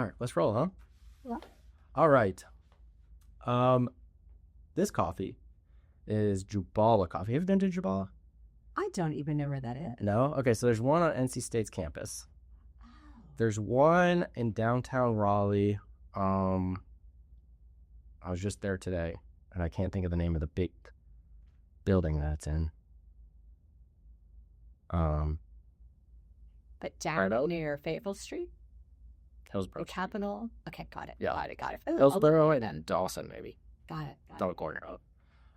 All right, let's roll, huh? Yeah. All right. This coffee is Jubala coffee. Have you been to Jubala? I don't even know where that is. No? Okay, so there's one on NC State's campus. There's one in downtown Raleigh. I was just there today, and I can't think of the name of the big building that's in. But down Right near Fayetteville Street? Hillsborough. The Capitol? Okay, got it. Yeah. Got it. Oh, Hillsborough and then Dawson, maybe. Got it. On the corner of.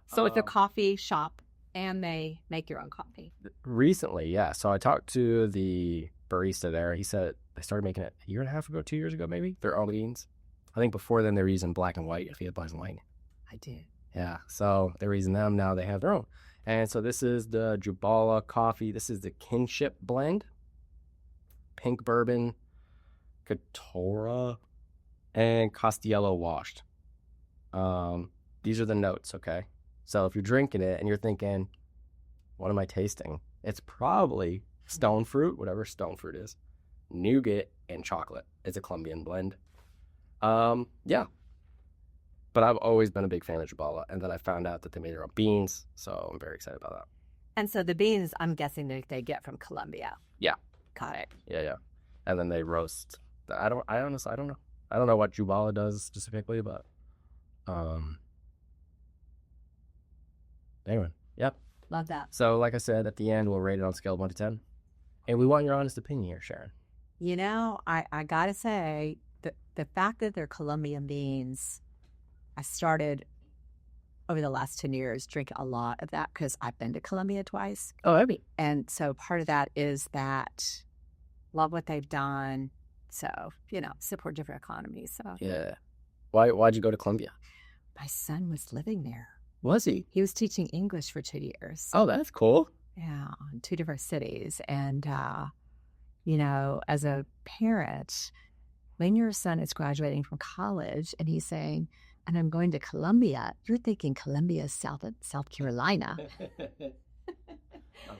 So it's a coffee shop, and they make your own coffee. Recently, yeah. So I talked to the barista there. He said they started making it a year and a half ago, 2 years ago, maybe. Their own beans. I think before then they were using black and white. If you had black and white. I did. Yeah. So they were using them. Now they have their own. And so this is the Jubala coffee. This is the Kinship blend. Pink bourbon, Catora, and Castiello washed. These are the notes, okay? So if you're drinking it and you're thinking, what am I tasting? It's probably stone fruit, whatever stone fruit is, nougat, and chocolate. It's a Colombian blend. Yeah. But I've always been a big fan of Jubala, and then I found out that they made their own beans, so I'm very excited about that. And so the beans, I'm guessing that they get from Colombia. Yeah. Got it. Yeah. And then they roast. I honestly don't know. I don't know what Jubala does specifically, but anyway, yep. Love that. So like I said, at the end, we'll rate it on a scale of 1 to 10. And we want your honest opinion here, Sharon. You know, I got to say, the fact that they're Colombian beans, I started over the last 10 years drinking a lot of that because I've been to Colombia twice. Oh, have you? And so part of that is that love what they've done. So, support different economies. So Yeah. Why'd you go to Colombia? my son was living there. Was he? He was teaching English for 2 years. Oh, that's cool. Yeah, in 2 different cities. And, as a parent, when your son is graduating from college and he's saying, and I'm going to Colombia, you're thinking Colombia is South Carolina.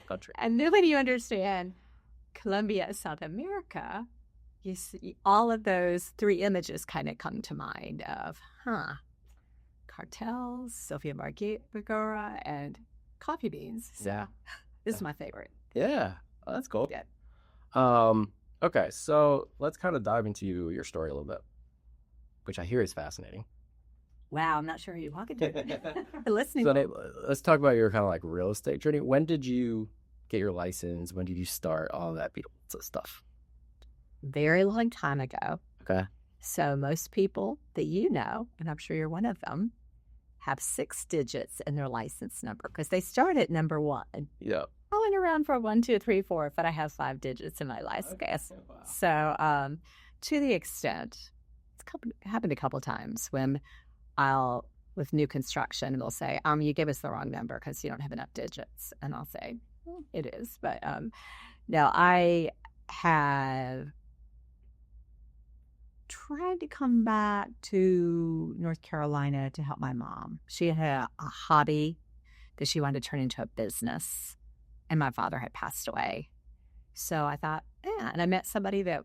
Country. And then when you understand Colombia is South America, you see all of those 3 images kind of come to mind of, cartels, Sofia Vergara, and coffee beans. So Yeah. this is my favorite. Yeah. Oh, that's cool. Yeah. Okay, so let's kind of dive into your story a little bit, which I hear is fascinating. Wow, I'm not sure who you're talking to. Listening. So let's talk about your kind of like real estate journey. When did you get your license? When did you start? All that beautiful stuff. Very long time ago. Okay. So most people that you know, and I'm sure you're one of them, have 6 digits in their license number because they start at number 1. Yeah. I went around for 1, 2, 3, 4, but I have 5 digits in my license. Okay. Wow. So to the extent, happened a couple times when with new construction, and they'll say, you gave us the wrong number because you don't have enough digits. And I'll say, it is. But no, I have tried to come back to North Carolina to help my mom. She had a hobby that she wanted to turn into a business, and my father had passed away. So I thought, and I met somebody that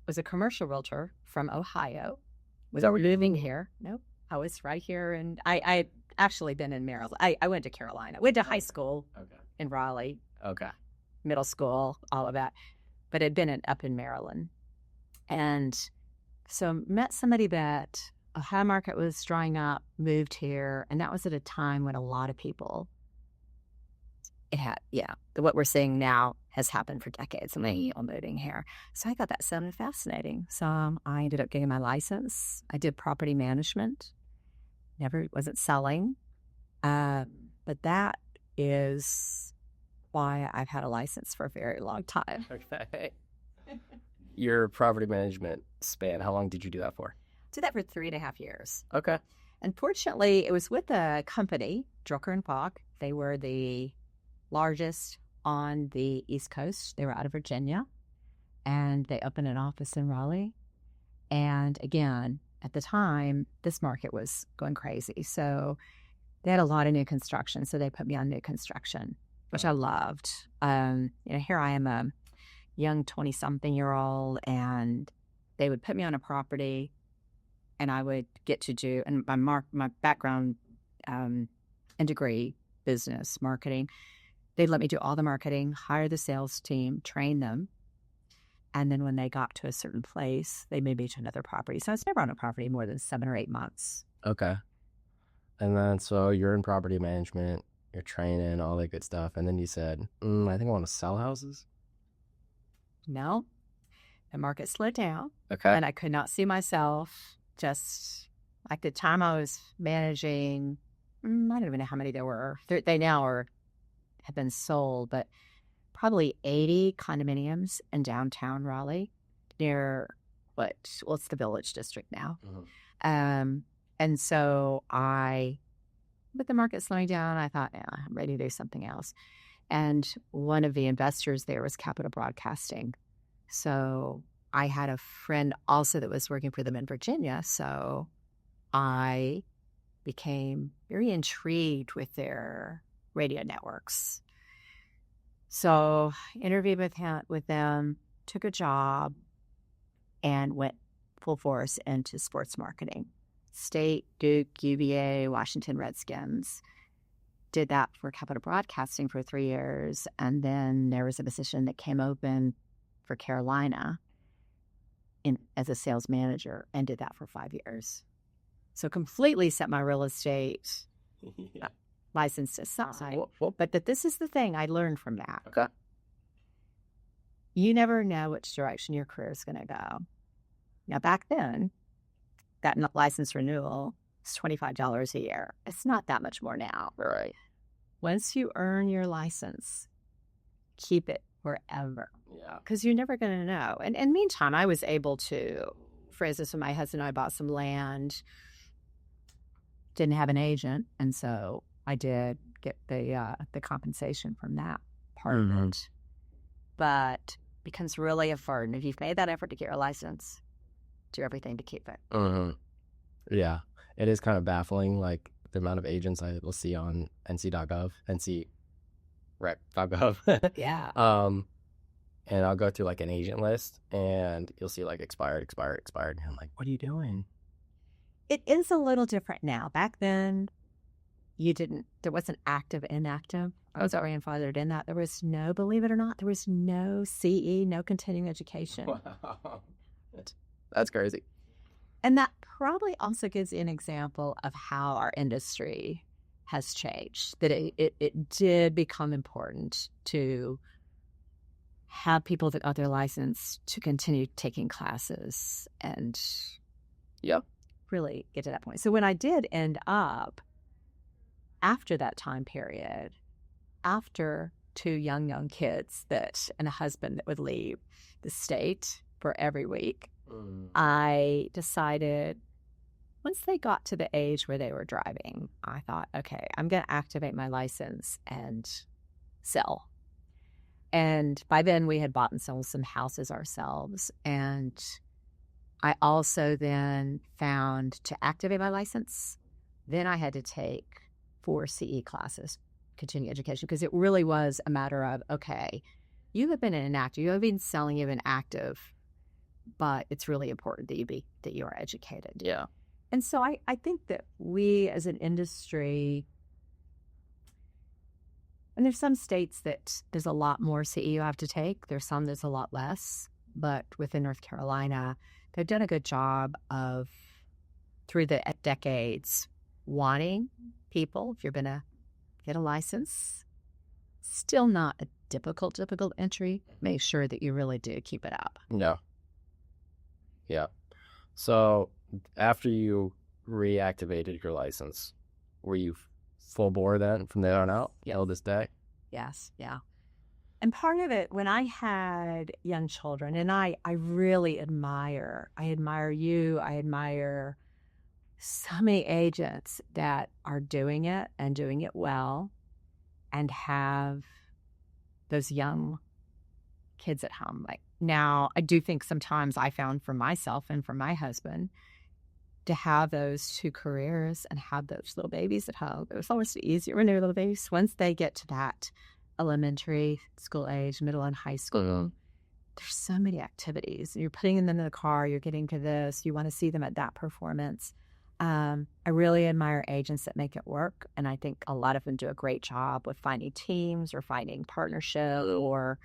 was a commercial realtor from Ohio. Was living here. Nope. I was right here, and I actually been in Maryland. I went to Carolina. Went to high school in Raleigh. Okay. Middle school, all of that. But had been up in Maryland. And so met somebody that Ohio market was drying up, moved here, and that was at a time when a lot of people, what we're seeing now has happened for decades, and they are moving here. So I thought that sounded fascinating. So I ended up getting my license. I did property management. Wasn't selling. But that is why I've had a license for a very long time. Okay. Your property management span, how long did you do that for? Did that for 3.5 years. Okay. Unfortunately, it was with a company, Drucker and Falk. They were the largest on the East Coast. They were out of Virginia, and they opened an office in Raleigh. And again, at the time, this market was going crazy. So they had a lot of new construction. So they put me on new construction, which I loved. Here I am, a young 20-something-year-old, and they would put me on a property and I would get to do, and my background and degree, business, marketing, they'd let me do all the marketing, hire the sales team, train them. And then when they got to a certain place, they moved me to another property. So I was never on a property more than 7 or 8 months. Okay. And then, so you're in property management, you're training, all that good stuff. And then you said, I think I want to sell houses. No, the market slowed down. Okay. And I could not see myself just like the time I was managing, I don't even know how many there were. They now have been sold, but probably 80 condominiums in downtown Raleigh near it's the Village District now. And so with the market slowing down, I thought, I'm ready to do something else. And one of the investors there was Capital Broadcasting. So I had a friend also that was working for them in Virginia. So I became very intrigued with their radio networks. So interviewed with them, took a job, and went full force into sports marketing. State, Duke, UVA, Washington Redskins. Did that for Capital Broadcasting for 3 years. And then there was a position that came open for Carolina as a sales manager, and did that for 5 years. So completely set my real estate license aside. But this is the thing I learned from that. Okay. You never know which direction your career is going to go. Now, back then, that license renewal is $25 a year. It's not that much more now. Right. Once you earn your license, keep it forever. Yeah. Because you're never going to know. And meantime, I was able to, for instance, when my husband and I bought some land, didn't have an agent, and so I did get the compensation from that part of it. But it becomes really a burden. If you've made that effort to get your license, do everything to keep it. Yeah. It is kind of baffling, like the amount of agents I will see on nc.gov, nc.rec.gov. Yeah. And I'll go through like an agent list, and you'll see like expired. And I'm like, what are you doing? It is a little different now. Back then, there wasn't active, inactive. I was grandfathered in that. There was no, believe it or not, there was no CE, no continuing education. Wow. That's crazy. And that probably also gives you an example of how our industry has changed, that it did become important to have people that got their license to continue taking classes and really get to that point. So when I did end up, after that time period, after 2 young kids and a husband that would leave the state for every week, I decided once they got to the age where they were driving, I thought, okay, I'm going to activate my license and sell. And by then we had bought and sold some houses ourselves. And I also then found to activate my license, then I had to take 4 CE classes, continuing education, because it really was a matter of, okay, you have been an active, you have been selling, you've been active, but it's really important that you are educated. Yeah. And so I think that we as an industry, and there's some states that there's a lot more CE you have to take. There's some that's a lot less. But within North Carolina, they've done a good job of, through the decades, wanting people, if you're going to get a license, still not a difficult entry, make sure that you really do keep it up. No. Yeah. So after you reactivated your license, were you full bore then from there on out till this day? Yes. Yeah. And part of it, when I had young children, and I really admire you, I admire so many agents that are doing it and doing it well and have those young kids at home. Like now, I do think sometimes I found for myself and for my husband to have those 2 careers and have those little babies at home. It was almost easier when they were little babies. Once they get to that elementary school age, middle and high school, there's so many activities. You're putting them in the car, you're getting to this, you want to see them at that performance. I really admire agents that make it work. And I think a lot of them do a great job with finding teams or finding partnership or,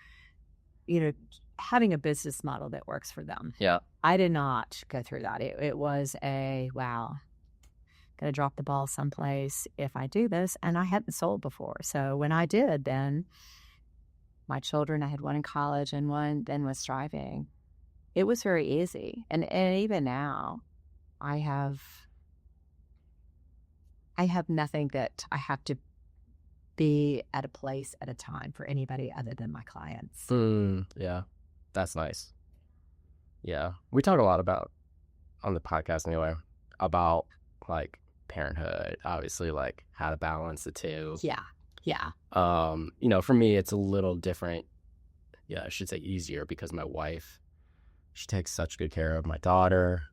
having a business model that works for them. Yeah. I did not go through that. It was wow, going to drop the ball someplace if I do this. And I hadn't sold before. So when I did, then my children, I had one in college and one then was driving. It was very easy. And even now, I have nothing that I have to be at a place at a time for anybody other than my clients. Yeah, that's nice. Yeah, we talk a lot about, on the podcast anyway, about like parenthood, obviously, like how to balance the two. Yeah. For me, it's a little different. Yeah, I should say easier, because my wife, she takes such good care of my daughter.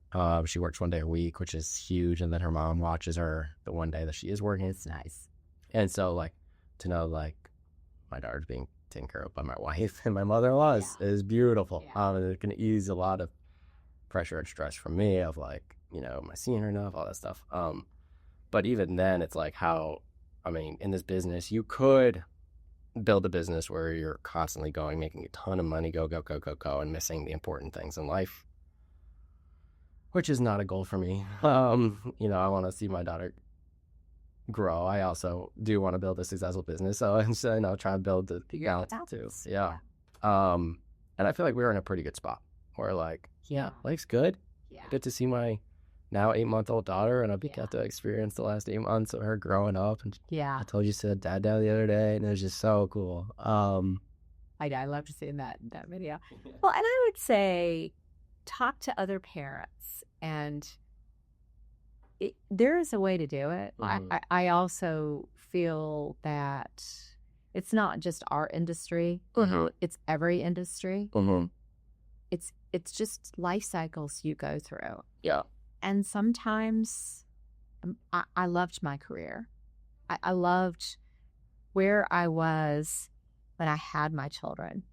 She works 1 day a week, which is huge. And then her mom watches her the one day that she is working. It's nice. And so, like, to know, like, my daughter's being taken care of by my wife and my mother-in-law is beautiful. Yeah. It can ease a lot of pressure and stress from me of, like, am I seeing her enough, all that stuff. But even then, it's like in this business, you could build a business where you're constantly making a ton of money, go, and missing the important things in life, which is not a goal for me. I want to see my daughter grow. I also do want to build a successful business, so I'm trying to build the balance too. Yeah. And I feel like we're in a pretty good spot where, like, life's good. Yeah. Good to see my now 8-month-old daughter, and I've got to experience the last 8 months of her growing up. And I told you, she said dad down the other day, and it was just so cool. I loved seeing that video. Well, and I would say talk to other parents, and there is a way to do it. Mm-hmm. I also feel that it's not just our industry; it's every industry. It's just life cycles you go through. Yeah. And sometimes I loved my career. I loved where I was when I had my children.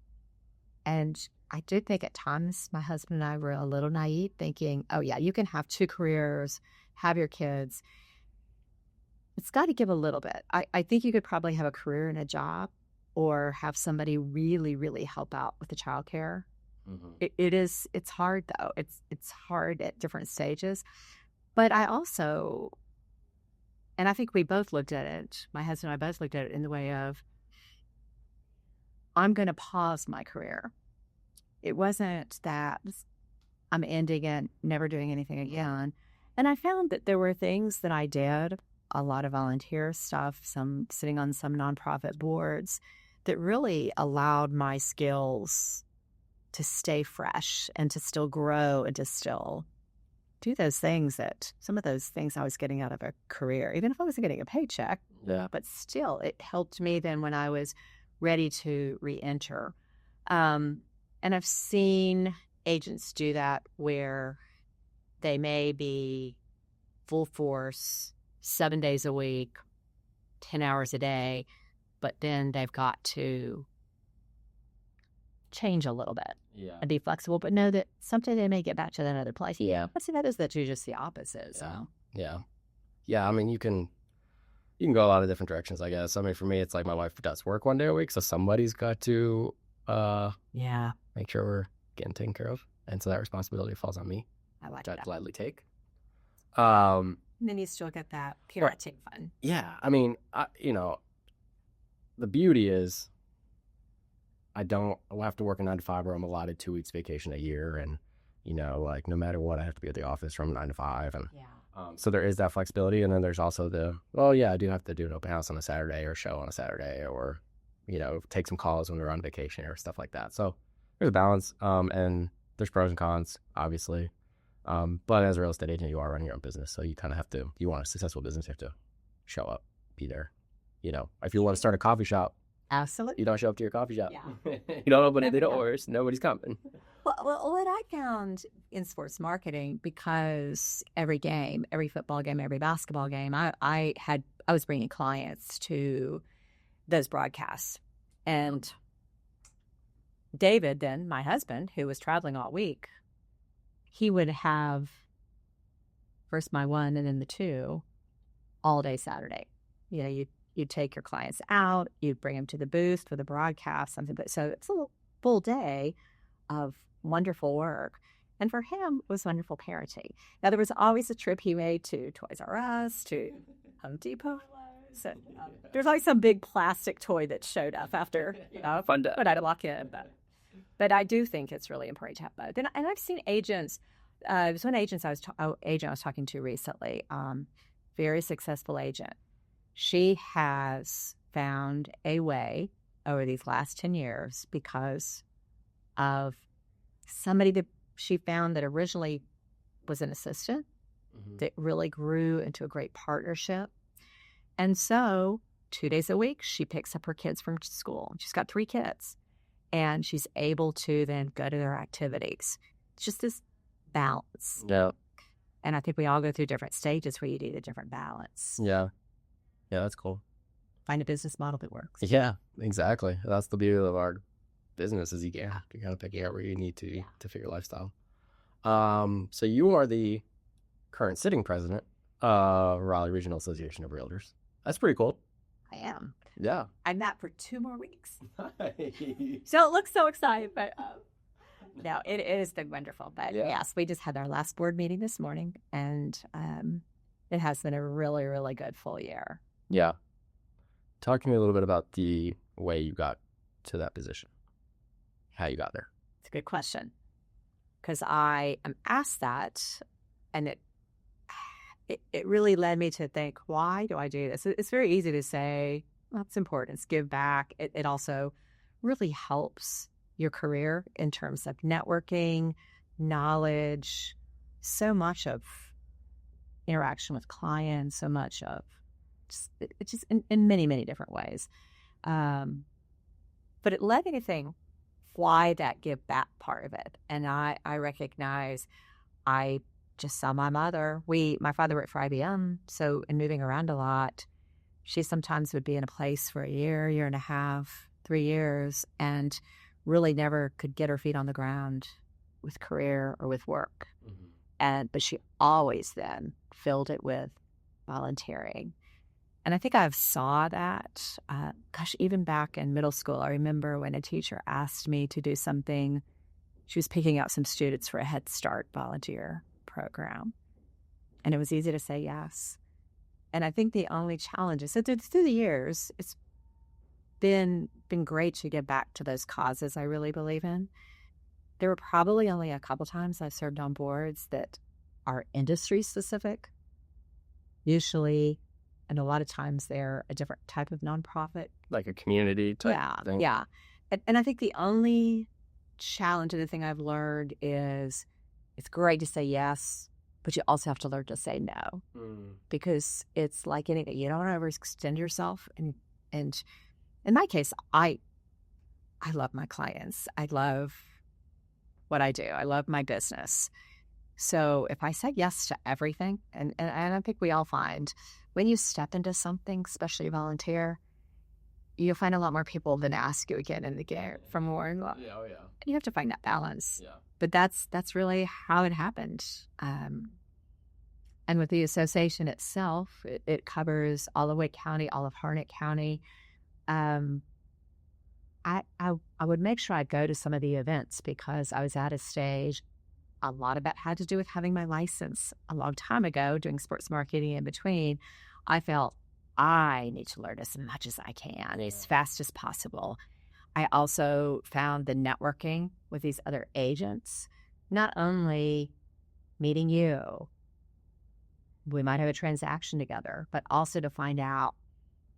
And I did think at times my husband and I were a little naive, thinking, oh, yeah, you can have 2 careers, have your kids. It's got to give a little bit. I think you could probably have a career and a job, or have somebody really, really help out with the childcare. It's hard though. It's hard at different stages. But I also, and I think we both looked at it, my husband and I both looked at it in the way of, I'm going to pause my career. It wasn't that I'm ending it, never doing anything again. And I found that there were things that I did, a lot of volunteer stuff, some sitting on some nonprofit boards, that really allowed my skills to stay fresh and to still grow and to still do those things, that some of those things I was getting out of a career, even if I wasn't getting a paycheck. Yeah. But still, it helped me then when I was ready to re-enter. And I've seen agents do that where they may be full force 7 days a week, 10 hours a day, but then they've got to change a little bit and be flexible, but know that someday they may get back to that other place. Yeah. I'd say that is just the opposite. So. Yeah. I mean, you can go a lot of different directions, I guess. I mean, for me, it's like my wife does work 1 day a week, so somebody's got to make sure we're getting taken care of. And so that responsibility falls on me. I like which that. I gladly take. And then you still get that parenting fun. Yeah. I mean, the beauty is I'll have to work a 9 to 5 where I'm allotted 2 weeks vacation a year. And, like no matter what, I have to be at the office from 9 to 5. And so there is that flexibility. And then there's also I do have to do an open house on a Saturday or show on a Saturday, or, take some calls when we're on vacation or stuff like that. So there's a balance. And there's pros and cons, obviously. But as a real estate agent, you are running your own business. So you kind of have to, you want a successful business, you have to show up, be there. If you want to start a coffee shop, absolutely, you don't show up to your coffee shop. Yeah. You don't open the doors. Nobody's coming. Well, what I found in sports marketing, because every game, every football game, every basketball game, I was bringing clients to those broadcasts, and David, then my husband, who was traveling all week, he would have first my one and then the two all day Saturday. You know, you'd take your clients out, you'd bring them to the booth for the broadcast, something. But so it's a full day of wonderful work. And for him, it was wonderful parenting. Now, there was always a trip he made to Toys R Us, to Home Depot. So there's always some big plastic toy that showed up after, fun to, but I'd walk in. But I do think it's really important to have both. And I've seen agents. There was one agent I was talking to recently, very successful agent. She has found a way over these last 10 years because of somebody that she found that originally was an assistant that really grew into a great partnership. And so 2 days a week, she picks up her kids from school. She's got 3 kids, and she's able to then go to their activities. It's just this balance. Yeah. And I think we all go through different stages where you need a different balance. Yeah. Yeah, that's cool. Find a business model that works. Yeah, exactly. That's the beauty of our business is you kind of pick out where you need to fit your lifestyle. So you are the current sitting president of Raleigh Regional Association of Realtors. That's pretty cool. I am. Yeah. I'm that for 2 more weeks. So it looks so exciting, but no, it has been wonderful. But yes, we just had our last board meeting this morning, and it has been a really, really good full year. Yeah. Talk to me a little bit about the way you got to that position, how you got there. It's a good question, because I am asked that, and it really led me to think, why do I do this? It's very easy to say, well, it's important, it's give back. It also really helps your career in terms of networking, knowledge, so much of interaction with clients, so much of just in many, many different ways. But it led me to think, why that give back part of it? And I recognize I just saw my mother. My father worked for IBM, so in moving around a lot, she sometimes would be in a place for a year and a half, 3 years, and really never could get her feet on the ground with career or with work. But she always then filled it with volunteering. And I think I've saw that, even back in middle school, I remember when a teacher asked me to do something. She was picking out some students for a Head Start volunteer program. And it was easy to say yes. And I think the only challenge is that through the years, it's been great to get back to those causes I really believe in. There were probably only a couple times I served on boards that are industry specific. Usually, and a lot of times they're a different type of nonprofit. Like a community type thing. Yeah. And I think the only challenge and the thing I've learned is it's great to say yes, but you also have to learn to say no. Because it's like anything. You don't want to overextend yourself. And in my case, I love my clients. I love what I do. I love my business. So if I say yes to everything, and I think we all find when you step into something, especially volunteer, you'll find a lot more people than ask you again and again for more. And you have to find that balance. Yeah. But that's really how it happened. And with the association itself, it covers all of Wake County, all of Harnett County. I would make sure I'd go to some of the events because I was at a stage. A lot of that had to do with having my license a long time ago, doing sports marketing in between. I felt I need to learn as much as I can, as fast as possible. I also found the networking with these other agents, not only meeting you, we might have a transaction together, but also to find out,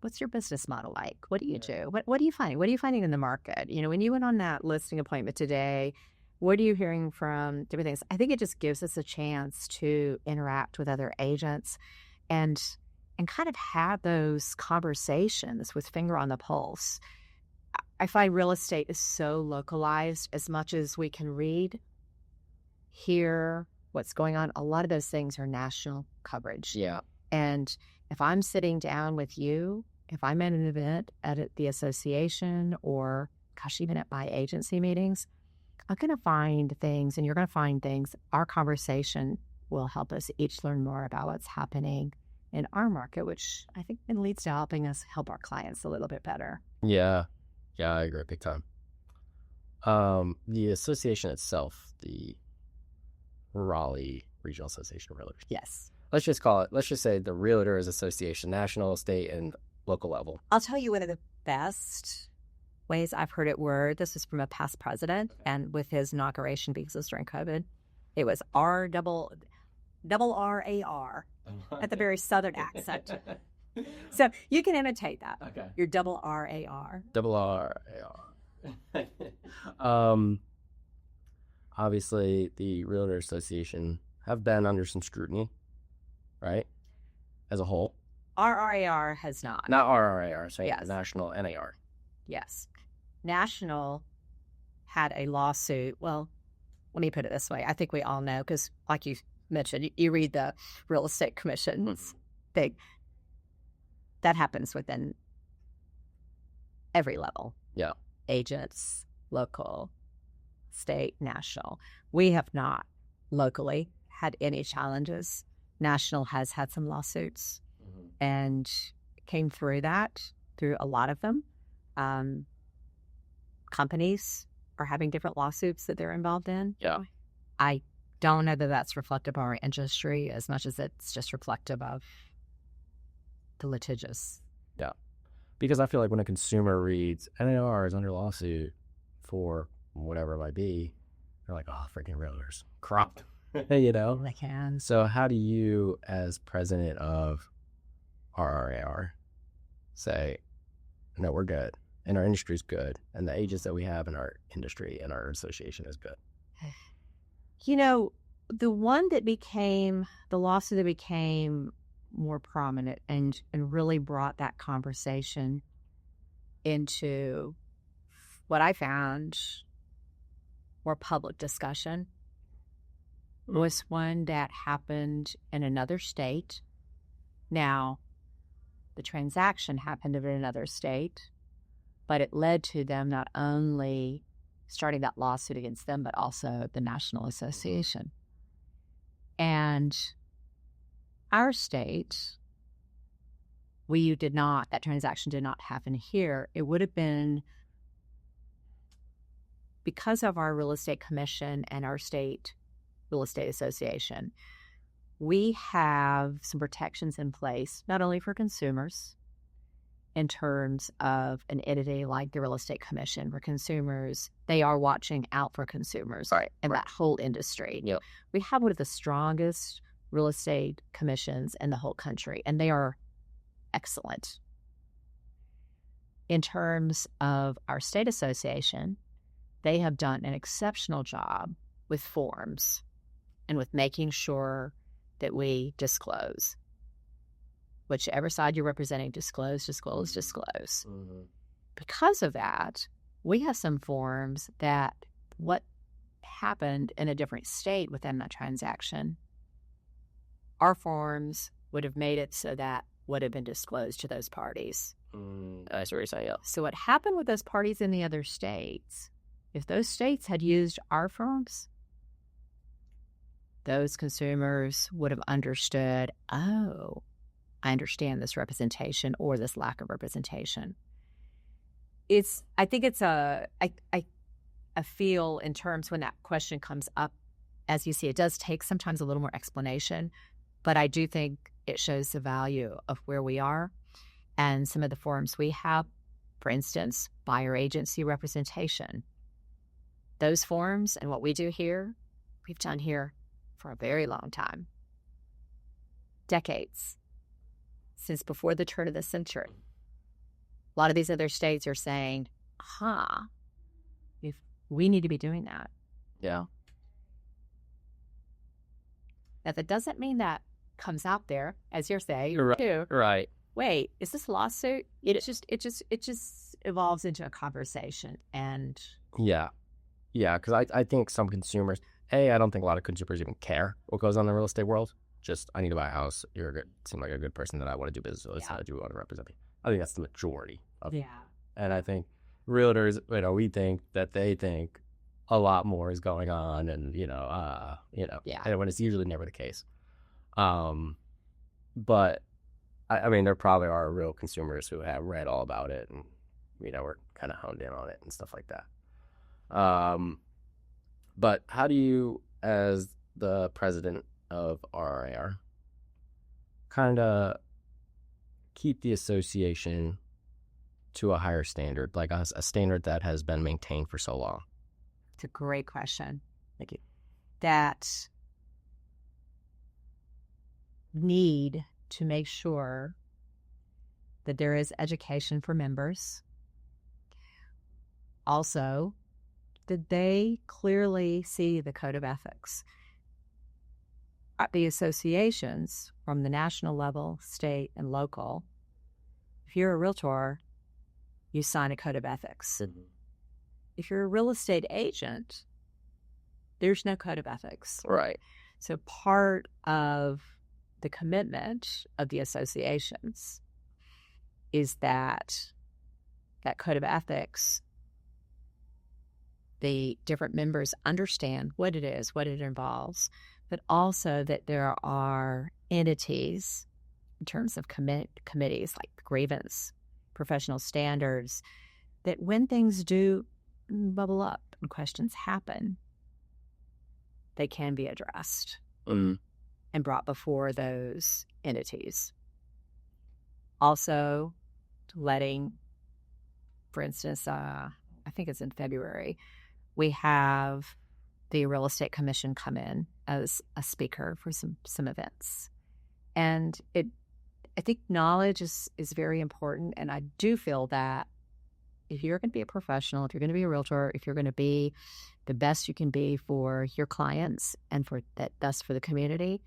what's your business model like? What do you do? What are you finding? What are you finding in the market? When you went on that listing appointment today, what are you hearing from different things? I think it just gives us a chance to interact with other agents and kind of have those conversations with finger on the pulse. I find real estate is so localized. As much as we can read, hear what's going on, a lot of those things are national coverage. Yeah. And if I'm sitting down with you, if I'm at an event at the association or gosh, even at my agency meetings, I'm going to find things, and you're going to find things. Our conversation will help us each learn more about what's happening in our market, which I think then leads to helping us help our clients a little bit better. Yeah. Yeah, I agree big time. The association itself, the Raleigh Regional Association of Realtors. Yes. Let's just say the Realtors Association, national, state, and local level. I'll tell you one of the best ways I've heard it worded. This was from a past president, and with his inauguration, because it was during COVID, it was RRAR at the very southern accent. So you can imitate that. Okay. Your RRAR. RRAR. Obviously, the Realtor Association have been under some scrutiny, right? As a whole. RRAR has not. Not RRAR, sorry. Yes. National NAR. Yes. National had a lawsuit. Well, let me put it this way. I think we all know, because like you mentioned, you read the real estate commissions thing. That happens within every level. Yeah. Agents, local, state, national. We have not locally had any challenges. National has had some lawsuits and came through a lot of them. Companies are having different lawsuits that they're involved in. Yeah. I don't know that that's reflective of our industry as much as it's just reflective of the litigious. Yeah. Because I feel like when a consumer reads NAR is under lawsuit for whatever it might be, they're like, oh, freaking realtors. Cropped. You know? They can. So how do you, as president of RRAR, say, no, we're good, and our industry's good, and the agents that we have in our industry and our association is good? You know, the lawsuit that became more prominent and really brought that conversation into what I found more public discussion was one that happened in another state. Now, the transaction happened in another state, but it led to them not only starting that lawsuit against them, but also the National Association. And our state, that transaction did not happen here. It would have been because of our real estate commission and our state real estate association. We have some protections in place, not only for consumers in terms of an entity like the real estate commission, where consumers, they are watching out for consumers in that whole industry. Yep. We have one of the strongest real estate commissions in the whole country, and they are excellent. In terms of our state association, they have done an exceptional job with forms and with making sure that we disclose. Whichever side you're representing, disclose. Mm-hmm. Because of that, we have some forms that what happened in a different state within that transaction, our forms would have made it so that would have been disclosed to those parties. I see what you're saying, yeah. So what happened with those parties in the other states, if those states had used our forms, those consumers would have understood, oh, I understand this representation or this lack of representation. I feel in terms when that question comes up, as you see, it does take sometimes a little more explanation, but I do think it shows the value of where we are and some of the forms we have. For instance, buyer agency representation. Those forms and what we do here, we've done here for a very long time. Decades. Since before the turn of the century. A lot of these other states are saying, if we need to be doing that. Yeah. Now, that doesn't mean that comes out there, as you're saying, You're right. too. Right. Wait, is this a lawsuit? It just evolves into a conversation. And yeah, because I think some consumers, I don't think a lot of consumers even care what goes on in the real estate world. Just, I need to buy a house. Seem like a good person that I want to do business with. Yeah. How do you want to represent me? I think that's the majority of it. yeah, And I think realtors, we think that they think a lot more is going on, and Yeah. and when it's usually never the case. But I mean, there probably are real consumers who have read all about it, and we're kind of honed in on it and stuff like that. But how do you, as the president of RRAR, kind of keep the association to a higher standard, like a standard that has been maintained for so long? It's a great question. Thank you. That need to make sure that there is education for members. Also, that they clearly see the code of ethics. At the associations from the national level, state, and local, if you're a realtor, you sign a code of ethics. Mm-hmm. If you're a real estate agent, there's no code of ethics. Right. So part of the commitment of the associations is that code of ethics, the different members understand what it is, what it involves, but also that there are entities in terms of committees like grievance, professional standards, that when things do bubble up and questions happen, they can be addressed and brought before those entities. Also, letting, for instance, I think it's in February, we have the Real Estate Commission come in as a speaker for some events. And I think knowledge is very important. And I do feel that if you're going to be a professional, if you're going to be a realtor, if you're going to be the best you can be for your clients and thus for the community,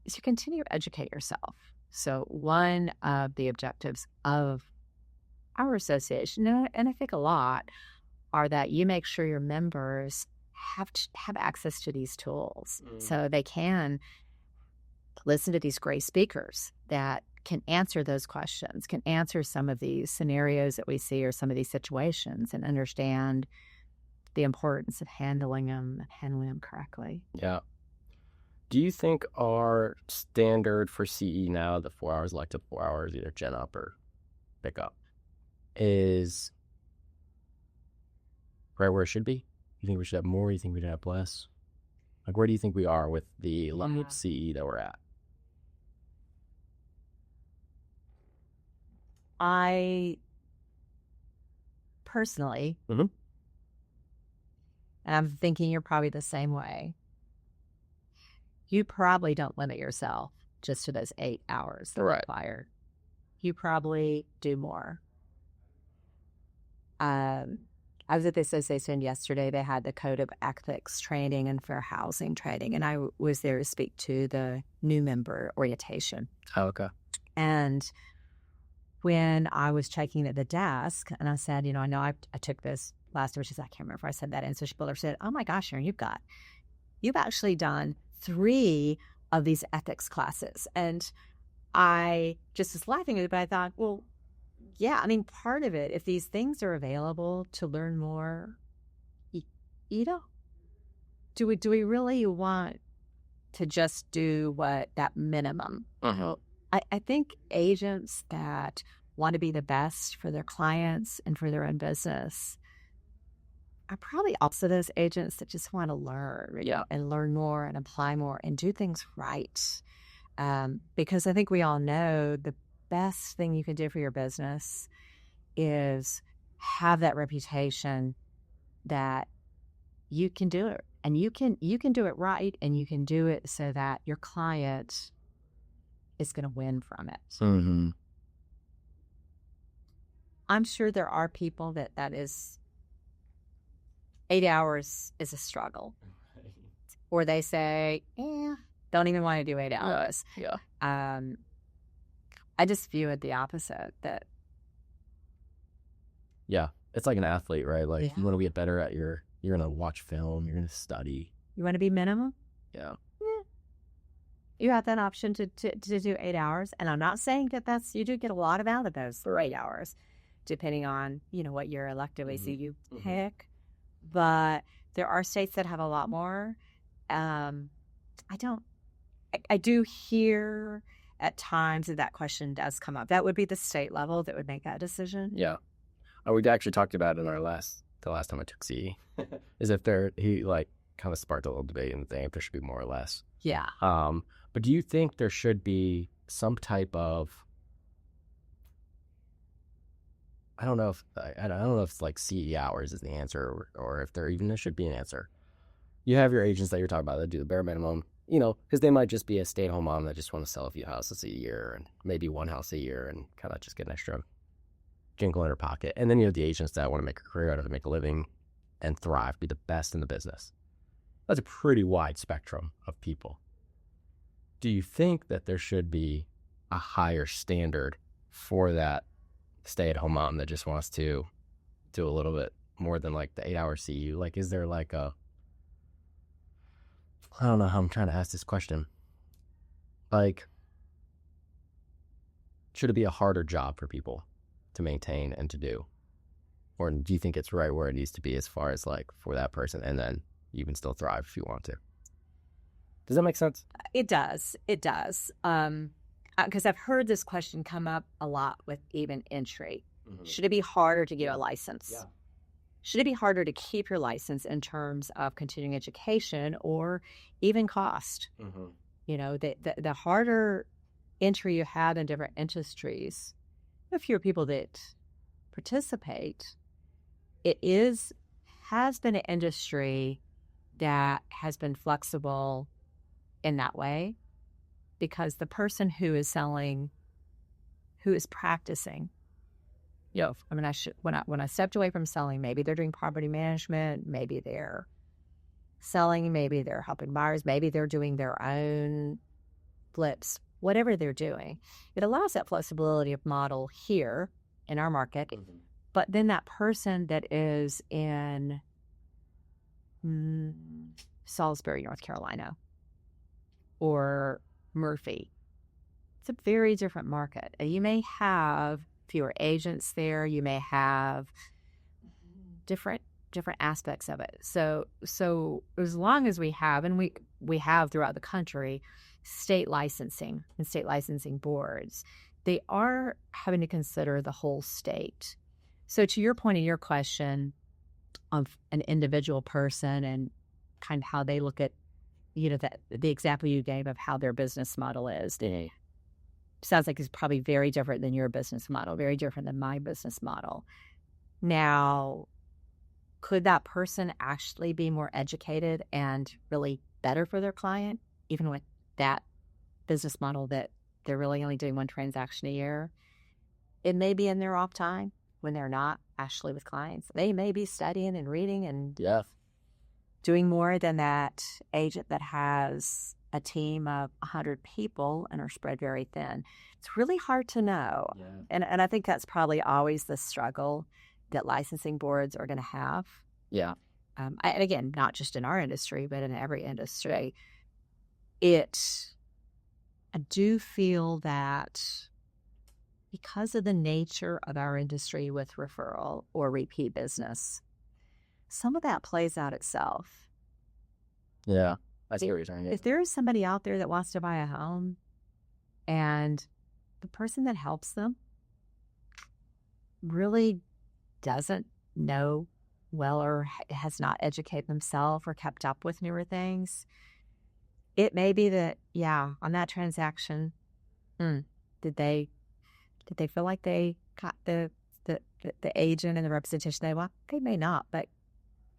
is you continue to educate yourself. So one of the objectives of our association, and I think a lot, are that you make sure your members have access to these tools so they can listen to these great speakers that can answer those questions, can answer some of these scenarios that we see or some of these situations, and understand the importance of handling them correctly. Yeah. Do you think our standard for CE now, the 4 hours elective, 4 hours, either gen up or pick up, is right where it should be? You think we should have more? You think we should have less? Like, where do you think we are with the level of CE that we're at? I personally, and I'm thinking you're probably the same way, you probably don't limit yourself just to those 8 hours that are required. You probably do more. I was at the association yesterday. They had the Code of Ethics training and fair housing training, and I was there to speak to the new member orientation. Oh, okay. And when I was checking at the desk, and I said, I know I took this last year. She said, I can't remember if I said that. And so she said, oh my gosh, Sharon, you've actually done 3 of these ethics classes. And I just was laughing at it, but I thought, well, yeah, I mean, part of it, if these things are available to learn more, do we really want to just do what that minimum? I think agents that want to be the best for their clients and for their own business are probably also those agents that just want to learn and learn more and apply more and do things right. Because I think we all know the best thing you can do for your business is have that reputation that you can do it, and you can do it right, and you can do it so that your client is going to win from it. I'm sure there are people that is 8 hours is a struggle, or they say, don't even want to do 8 hours. I just view it the opposite. That it's like an athlete, right? Like you want to get better at you're going to watch film, you're going to study. You want to be minimum? Yeah. You have that option to do 8 hours. And I'm not saying that you do get a lot of out of those for 8 hours. depending on, what your elective ACU pick. But there are states that have a lot more. I do hear at times that question does come up. That would be the state level that would make that decision. Yeah. We actually talked about it in the last time I took CE, is if he kind of sparked a little debate in the thing if there should be more or less. Yeah. But do you think there should be some type of, I don't know if it's like CE hours is the answer, or if there should be an answer. You have your agents that you're talking about that do the bare minimum, because they might just be a stay-at-home mom that just want to sell a few houses a year and maybe one house a year and kind of just get an extra jingle in her pocket. And then you have the agents that want to make a career out of it, make a living and thrive, be the best in the business. That's a pretty wide spectrum of people. Do you think that there should be a higher standard for that stay-at-home mom that just wants to do a little bit more than like the 8-hour CU? Like, is there like I don't know how I'm trying to ask this question. Like, should it be a harder job for people to maintain and to do? Or do you think it's right where it needs to be as far as like for that person, and then you can still thrive if you want to? Does that make sense? It does. It does. Because I've heard this question come up a lot with even entry. Should it be harder to get a license? Yeah. Should it be harder to keep your license in terms of continuing education or even cost? The harder entry you have in different industries, the fewer people that participate. It has been an industry that has been flexible in that way, because the person who is selling, who is practicing, when I stepped away from selling, maybe they're doing property management, maybe they're selling, maybe they're helping buyers, maybe they're doing their own flips, whatever they're doing. It allows that flexibility of model here in our market. But then that person that is in Salisbury, North Carolina, or Murphy, it's a very different market. You may have fewer agents there. You may have different aspects of it. So as long as we have, and we have throughout the country, state licensing and state licensing boards, they are having to consider the whole state. So to your point in your question of an individual person and kind of how they look at, that the example you gave of how their business model is, sounds like it's probably very different than your business model, very different than my business model. Now, could that person actually be more educated and really better for their client, even with that business model that they're really only doing one transaction a year? It may be in their off time when they're not actually with clients. They may be studying and reading and doing more than that agent that has a team of 100 people and are spread very thin. It's really hard to know. And I think that's probably always the struggle that licensing boards are going to have. And again, not just in our industry, but in every industry. I do feel that because of the nature of our industry with referral or repeat business, some of that plays out itself. Yeah, I see what you're saying. If there is somebody out there that wants to buy a home and the person that helps them really doesn't know well or has not educated themselves or kept up with newer things, it may be that, on that transaction, did they feel like they got the agent and the representation they want? They may not, but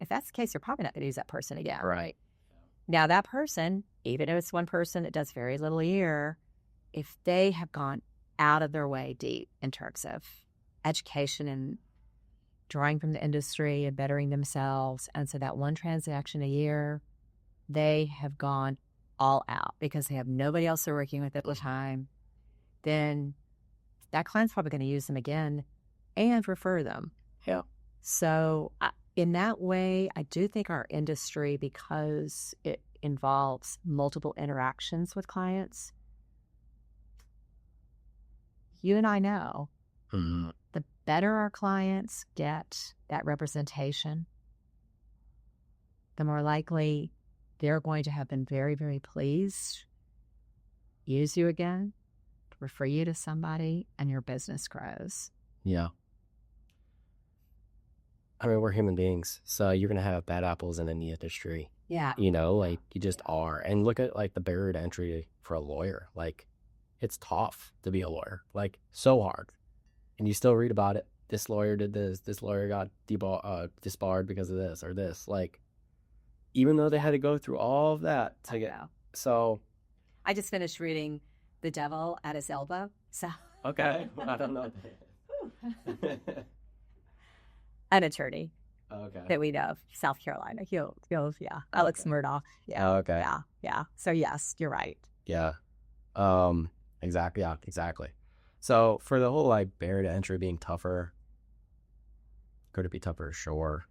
if that's the case, you're probably not going to use that person again. Right. Now, that person, even if it's one person that does very little a year, if they have gone out of their way deep in terms of education and drawing from the industry and bettering themselves, and so that one transaction a year, they have gone all out because they have nobody else they're working with at the time, then that client's probably going to use them again and refer them. So in that way, I do think our industry, because it involves multiple interactions with clients, you and I know the better our clients get that representation, the more likely they're going to have been very, very pleased, use you again, refer you to somebody, and your business grows. Yeah. I mean, we're human beings, so you're going to have bad apples in any industry. Yeah. You know, like, you just are. And look at, like, the barrier to entry for a lawyer. Like, it's tough to be a lawyer. Like, so hard. And you still read about it. This lawyer did this. This lawyer got disbarred because of this or this. Like, even though they had to go through all of that to get... So... I just finished reading The Devil at His Elbow. So Okay. I don't know. An attorney Okay. that we know of, South Carolina. He'll Alex Murdaugh. Yeah. Oh, okay. Yeah. So yes, you're right. Yeah. Exactly. Yeah, exactly. So for the whole, like, barrier to entry being tougher, could it be tougher? Sure.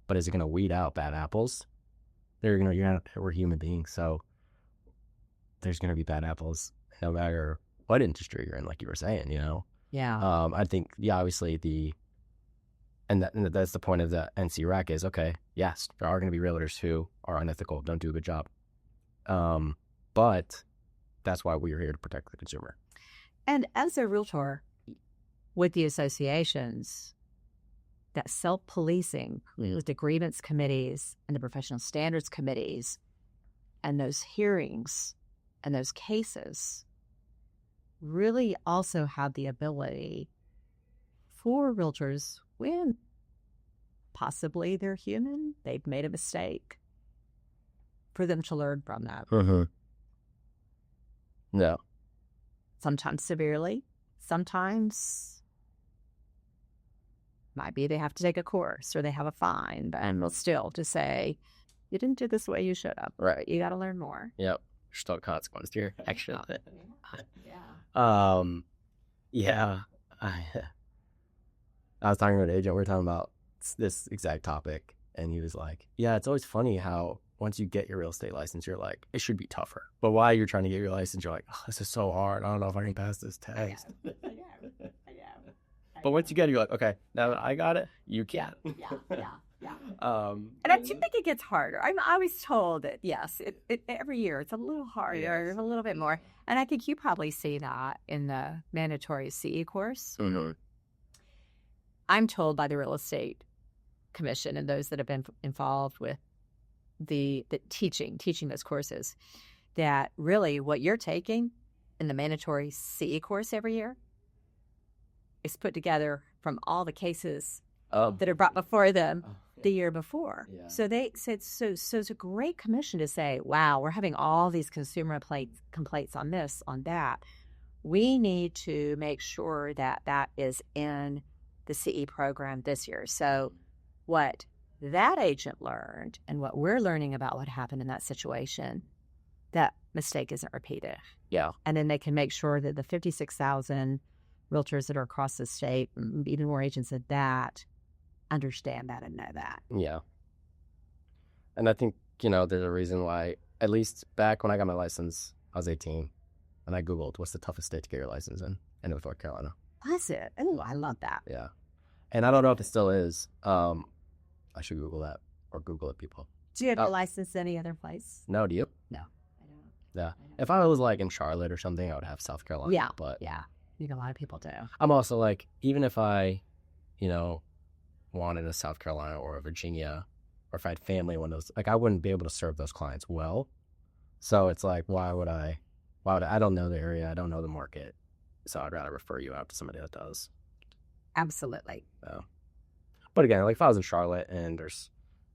But is it going to weed out bad apples? We're human beings, so there's going to be bad apples no matter what industry you're in, like you were saying, you know? Yeah. I think, yeah, obviously that's the point of the NCRAC is, okay, yes, there are going to be realtors who are unethical, don't do a good job. But that's why we're here to protect the consumer. And as a realtor with the associations, that self-policing with the grievance committees and the professional standards committees and those hearings and those cases really also have the ability for realtors, when possibly they're human, they've made a mistake, for them to learn from that. Mm-hmm. No. Sometimes severely, sometimes might be they have to take a course or they have a fine, but we'll still to say, you didn't do this the way you should have. Right. You got to learn more. Yep. There's still consequence to your action. Yeah. Yeah. I was talking to an agent. We were talking about this exact topic, and he was like, yeah, it's always funny how once you get your real estate license, you're like, it should be tougher. But while you're trying to get your license, you're like, oh, this is so hard. I don't know if I can pass this test. But once you get it, you're like, okay, now that I got it, you can. Yeah. And I do think it gets harder. I'm always told that, yes, it every year it's a little harder, a little bit more. And I think you probably see that in the mandatory CE course. Mm-hmm. I'm told by the Real Estate Commission and those that have been involved with the teaching those courses, that really what you're taking in the mandatory CE course every year is put together from all the cases that are brought before them the year before. Yeah. So they said, so it's a great commission to say, wow, we're having all these consumer complaints on this, on that. We need to make sure that is in the CE program this year. So what that agent learned and what we're learning about what happened in that situation, that mistake isn't repeated. Yeah. And then they can make sure that the 56,000 realtors that are across the state, even more agents at that, understand that and know that. Yeah. And I think, there's a reason why, at least back when I got my license, I was 18, and I Googled what's the toughest state to get your license in, and it was North Carolina. Was it? Oh, I love that. Yeah. And I don't know if it still is. I should Google that, or Google it, people. Do you have a license any other place? No, do you? No, I don't. Yeah. If I was like in Charlotte or something, I would have South Carolina. Yeah. But yeah. I think a lot of people do. I'm also like, even if I, wanted a South Carolina or a Virginia, or if I had family in one of those, like, I wouldn't be able to serve those clients well. So it's like, why would I don't know the area, I don't know the market. So I'd rather refer you out to somebody that does. Absolutely. So, but again, like if I was in Charlotte and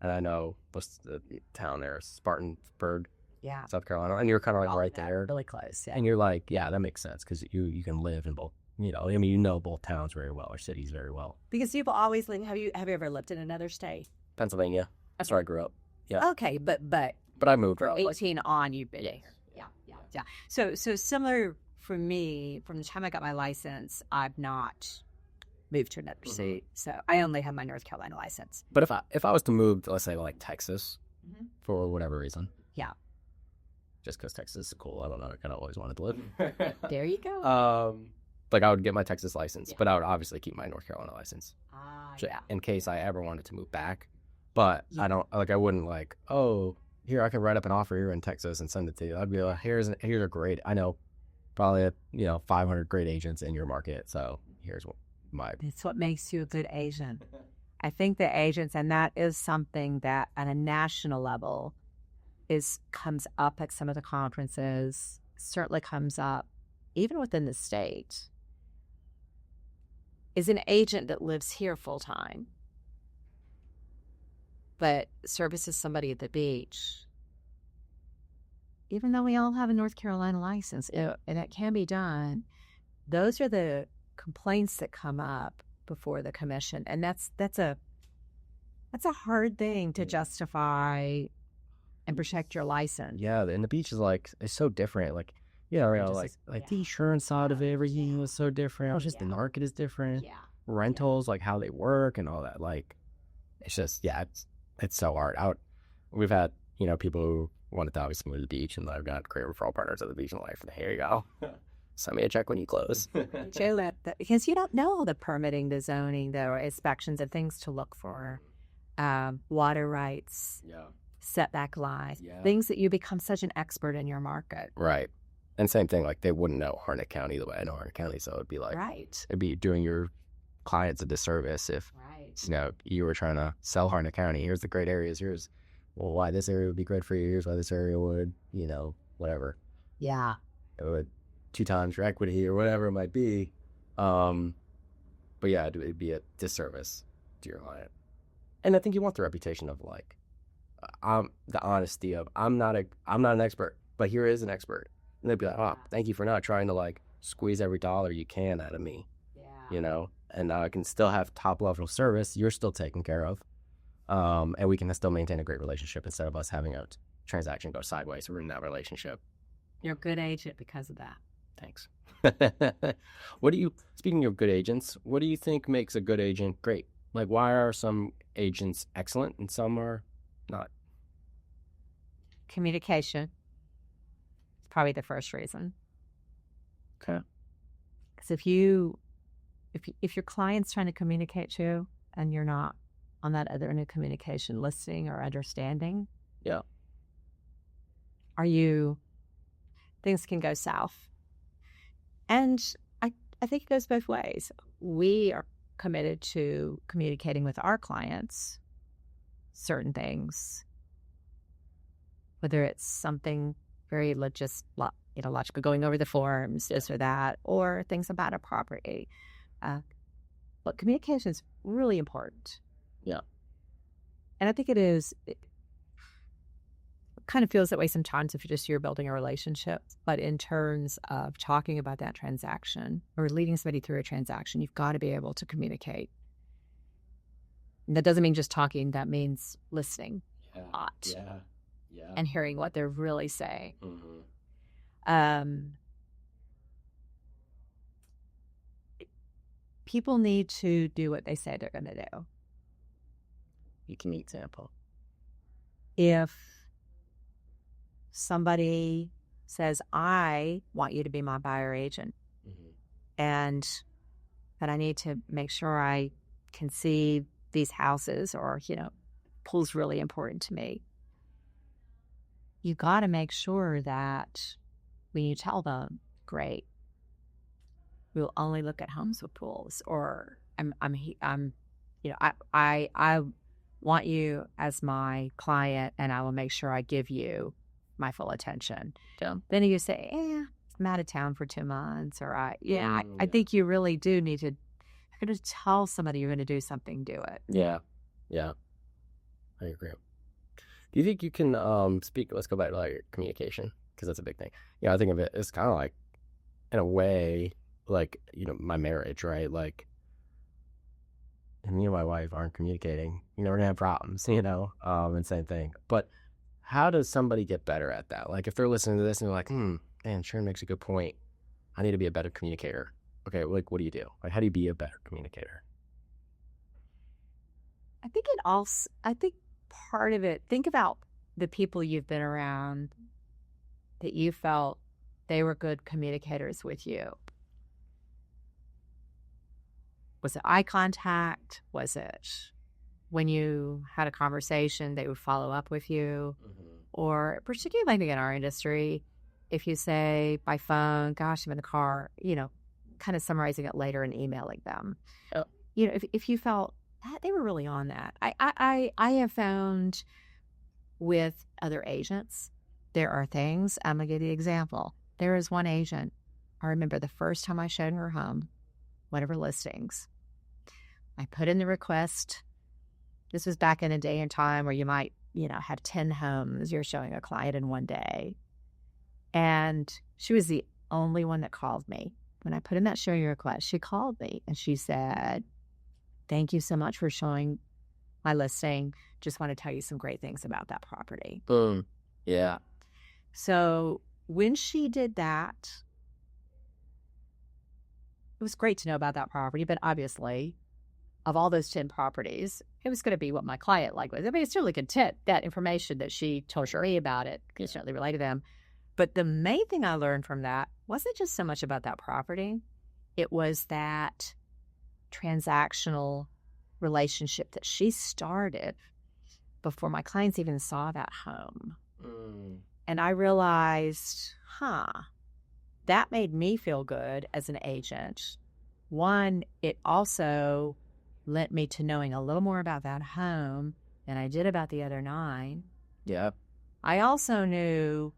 I know what's the town there, Spartanburg, South Carolina, and you're kind of like right there, really close. Yeah. And you're like, yeah, that makes sense because you can live in both. Both towns very well or cities very well. Because you've always lived. Have you ever lived in another state? Pennsylvania. That's where I grew up. Yeah. Okay, but I moved. From 18 on, you've been here. Yeah. So similar for me. From the time I got my license, I've not moved to another state. So I only have my North Carolina license. But if I was to move to, let's say, like Texas, for whatever reason, just because Texas is cool, I don't know, I kind of always wanted to live. There you go. Like I would get my Texas license, but I would obviously keep my North Carolina license Yeah. in case I ever wanted to move back. But I don't like. I wouldn't like. Oh, here I can write up an offer here in Texas and send it to you. I'd be like, here's a great. I know probably 500 great agents in your market. So here's what my. It's what makes you a good agent. I think the agents, and that is something that on a national level comes up at some of the conferences, certainly comes up even within the state, is an agent that lives here full time, but services somebody at the beach. Even though we all have a North Carolina license, and it can be done, those are the complaints that come up before the commission, and that's a hard thing to justify and protect your license. Yeah, and the beach is like it's so different. Like the insurance side of everything was so different. It's just the market is different. Yeah, Rentals, like how they work and all that. Like it's just it's so hard. We've had people who wanted to obviously move to the beach, and I've got great referral partners at the beach and life. And here you go. Send me a check when you close. Joe, because you don't know the permitting, the zoning, the inspections, and things to look for, water rights, setback lines, things that you become such an expert in your market. Right. And same thing, like they wouldn't know Harnett County the way I know Harnett County, so it'd be like, it'd be doing your clients a disservice if you were trying to sell Harnett County. Here's the great areas. Here's why this area would be good for you. Here's why this area would, whatever. Yeah. It would 2 times your equity or whatever it might be. But yeah, it'd be a disservice to your client. And I think you want the reputation of like, the honesty of I'm not an expert, but here is an expert. And they'd be like, oh, thank you for not trying to like squeeze every dollar you can out of me. Yeah. And I can still have top level service. You're still taken care of. And we can still maintain a great relationship instead of us having a transaction go sideways. We're in that relationship. You're a good agent because of that. Thanks. Speaking of good agents, what do you think makes a good agent great? Like, why are some agents excellent and some are not? Communication is probably the first reason. Okay. Because if your client's trying to communicate to you and you're not on that other end of communication, listening or understanding, things can go south. And I think it goes both ways. We are committed to communicating with our clients certain things, whether it's something very logical, going over the forms, this or that, or things about a property. But communication is really important. Yeah. And I think it kind of feels that way sometimes if you're building a relationship. But in terms of talking about that transaction or leading somebody through a transaction, you've got to be able to communicate. And that doesn't mean just talking. That means listening a lot. Yeah. And hearing what they're really saying. Mm-hmm. People need to do what they say they're going to do. You can example. If somebody says, I want you to be my buyer agent, and that I need to make sure I can see these houses, or, pool's really important to me. You got to make sure that when you tell them, great, we'll only look at homes with pools, or I want you as my client, and I will make sure I give you my full attention. Then you say, I'm out of town for 2 months, or I think you really do need to. You're going to tell somebody you're going to do something, do it. Yeah, I agree. Do you think you can speak? Let's go back to like communication, because that's a big thing. I think of it as kind of like, in a way, like my marriage, right? Like, me and my wife aren't communicating. We're gonna have problems, and same thing. But how does somebody get better at that? Like, if they're listening to this and they're like, man, Sharon makes a good point. I need to be a better communicator. Okay, like, what do you do? Like, how do you be a better communicator? I think part of it, think about the people you've been around that you felt they were good communicators with you. Was it eye contact? Was it when you had a conversation, they would follow up with you? Or particularly in our industry, if you say by phone, gosh, I'm in the car, kind of summarizing it later and emailing them. If you felt that they were really on that. I have found with other agents, there are things, I'm going to give you an example. There is one agent, I remember the first time I showed her home, one of her listings, I put in the request. This was back in a day and time where you might, have 10 homes you're showing a client in one day. And she was the only one that called me. When I put in that showing request, she called me and she said, thank you so much for showing my listing. Just want to tell you some great things about that property. Boom. Yeah. So when she did that, it was great to know about that property, but obviously, of all those 10 properties, it was going to be what my client liked. I mean, it's really content, that information that she told Cherie about it, can certainly relate to them. But the main thing I learned from that wasn't just so much about that property. It was that transactional relationship that she started before my clients even saw that home. And I realized, that made me feel good as an agent. One, it also lent me to knowing a little more about that home than I did about the other 9. Yeah. I also knew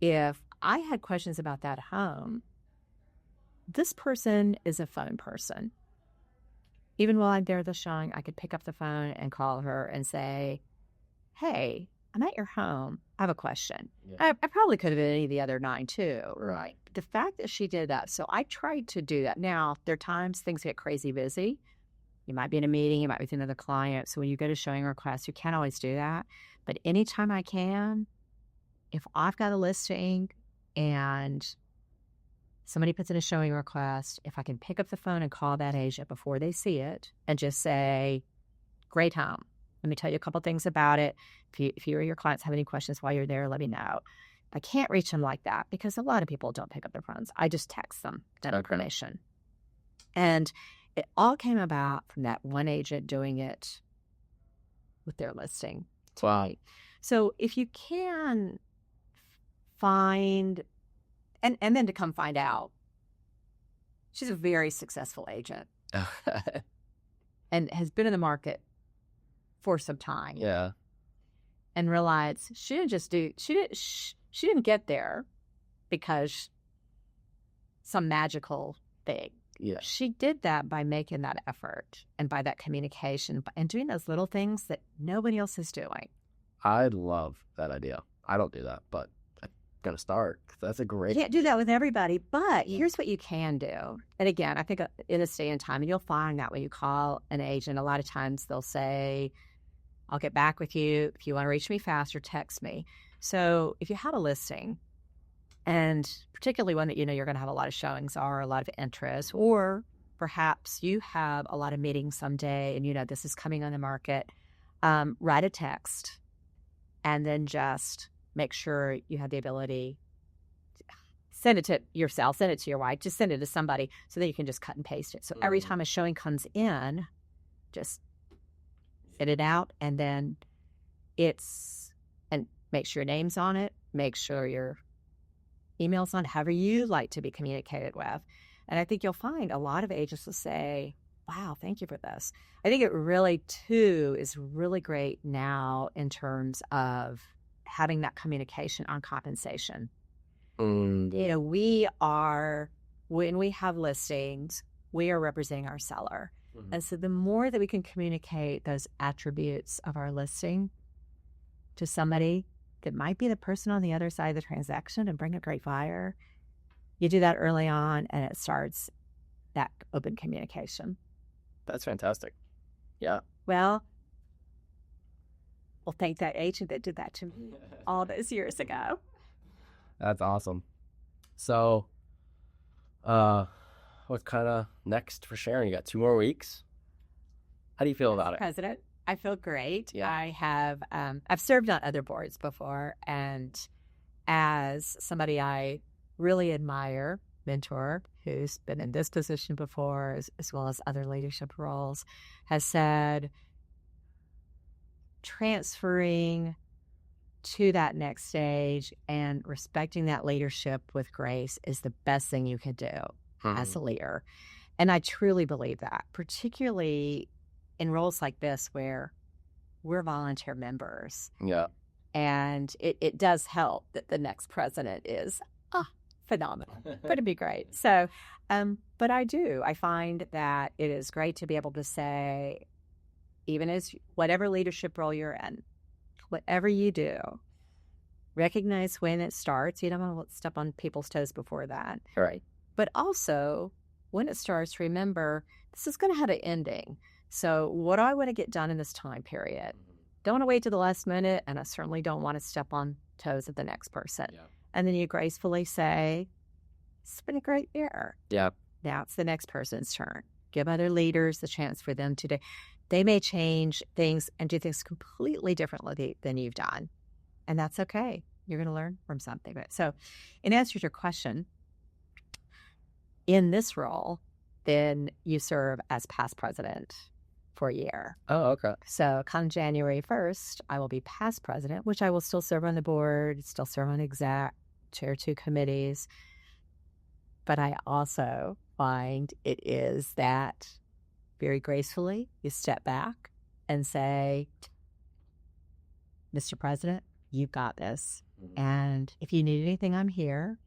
if I had questions about that home, this person is a phone person. Even while I'm there at the showing, I could pick up the phone and call her and say, hey, I'm at your home. I have a question. Yeah. I probably could have been any of the other 9 too. Right. The fact that she did that, so I tried to do that. Now, there are times things get crazy busy. You might be in a meeting, you might be with another client. So when you go to showing requests, you can't always do that. But anytime I can, if I've got a listing and somebody puts in a showing request, if I can pick up the phone and call that agent before they see it and just say, great home. Let me tell you a couple things about it. If you or your clients have any questions while you're there, let me know. I can't reach them like that because a lot of people don't pick up their phones. I just text them that information. And it all came about from that one agent doing it with their listing. Wow. So if you can find, and then to come find out, she's a very successful agent and has been in the market for some time. Yeah. And realized she didn't get there because some magical thing. Yeah. She did that by making that effort and by that communication and doing those little things that nobody else is doing. I love that idea. I don't do that, but I'm going to start. That's a great... You can't do that with everybody, but here's what you can do. And again, I think in this day and time, and you'll find that when you call an agent, a lot of times they'll say, I'll get back with you. If you want to reach me faster, text me. So if you have a listing, and particularly one that you're going to have a lot of showings or a lot of interest, or perhaps you have a lot of meetings someday and this is coming on the market, write a text and then just make sure you have the ability to send it to yourself, send it to your wife, just send it to somebody so that you can just cut and paste it. So every time a showing comes in, just get it out and then and make sure your name's on it, make sure your emails on however you like to be communicated with. And I think you'll find a lot of agents will say, wow, thank you for this. I think it really, too, is really great now in terms of having that communication on compensation. When we have listings, we are representing our seller. Mm-hmm. And so the more that we can communicate those attributes of our listing to somebody that might be the person on the other side of the transaction and bring a great buyer, you do that early on and it starts that open communication. That's fantastic. Yeah. Well, thank that agent that did that to me all those years ago. That's awesome. So, what's kind of next for Sharon? You got 2 more weeks. How do you feel about it? President, I feel great. Yeah. I have, I've served on other boards before, and as somebody I really admire, mentor who's been in this position before, as well as other leadership roles, has said transferring to that next stage and respecting that leadership with grace is the best thing you could do as a leader. And I truly believe that, particularly in roles like this where we're volunteer members. Yeah. And it does help that the next president is phenomenal. But it'd be great. So, but I find that it is great to be able to say, even as whatever leadership role you're in, whatever you do, recognize when it starts. You don't want to step on people's toes before that. Right. But also, when it starts, remember, this is going to have an ending. So what do I want to get done in this time period? Don't want to wait to the last minute, and I certainly don't want to step on toes of the next person. Yeah. And then you gracefully say, it's been a great year. Yeah. Now it's the next person's turn. Give other leaders the chance for them to do. They may change things and do things completely differently than you've done. And that's okay. You're going to learn from something. So in answer to your question, in this role, then you serve as past president for a year. Oh, okay. So come January 1st, I will be past president, which I will still serve on the board, still serve on exec, chair 2 committees. But I also find it is that very gracefully, you step back and say, Mr. President, you've got this. And if you need anything, I'm here.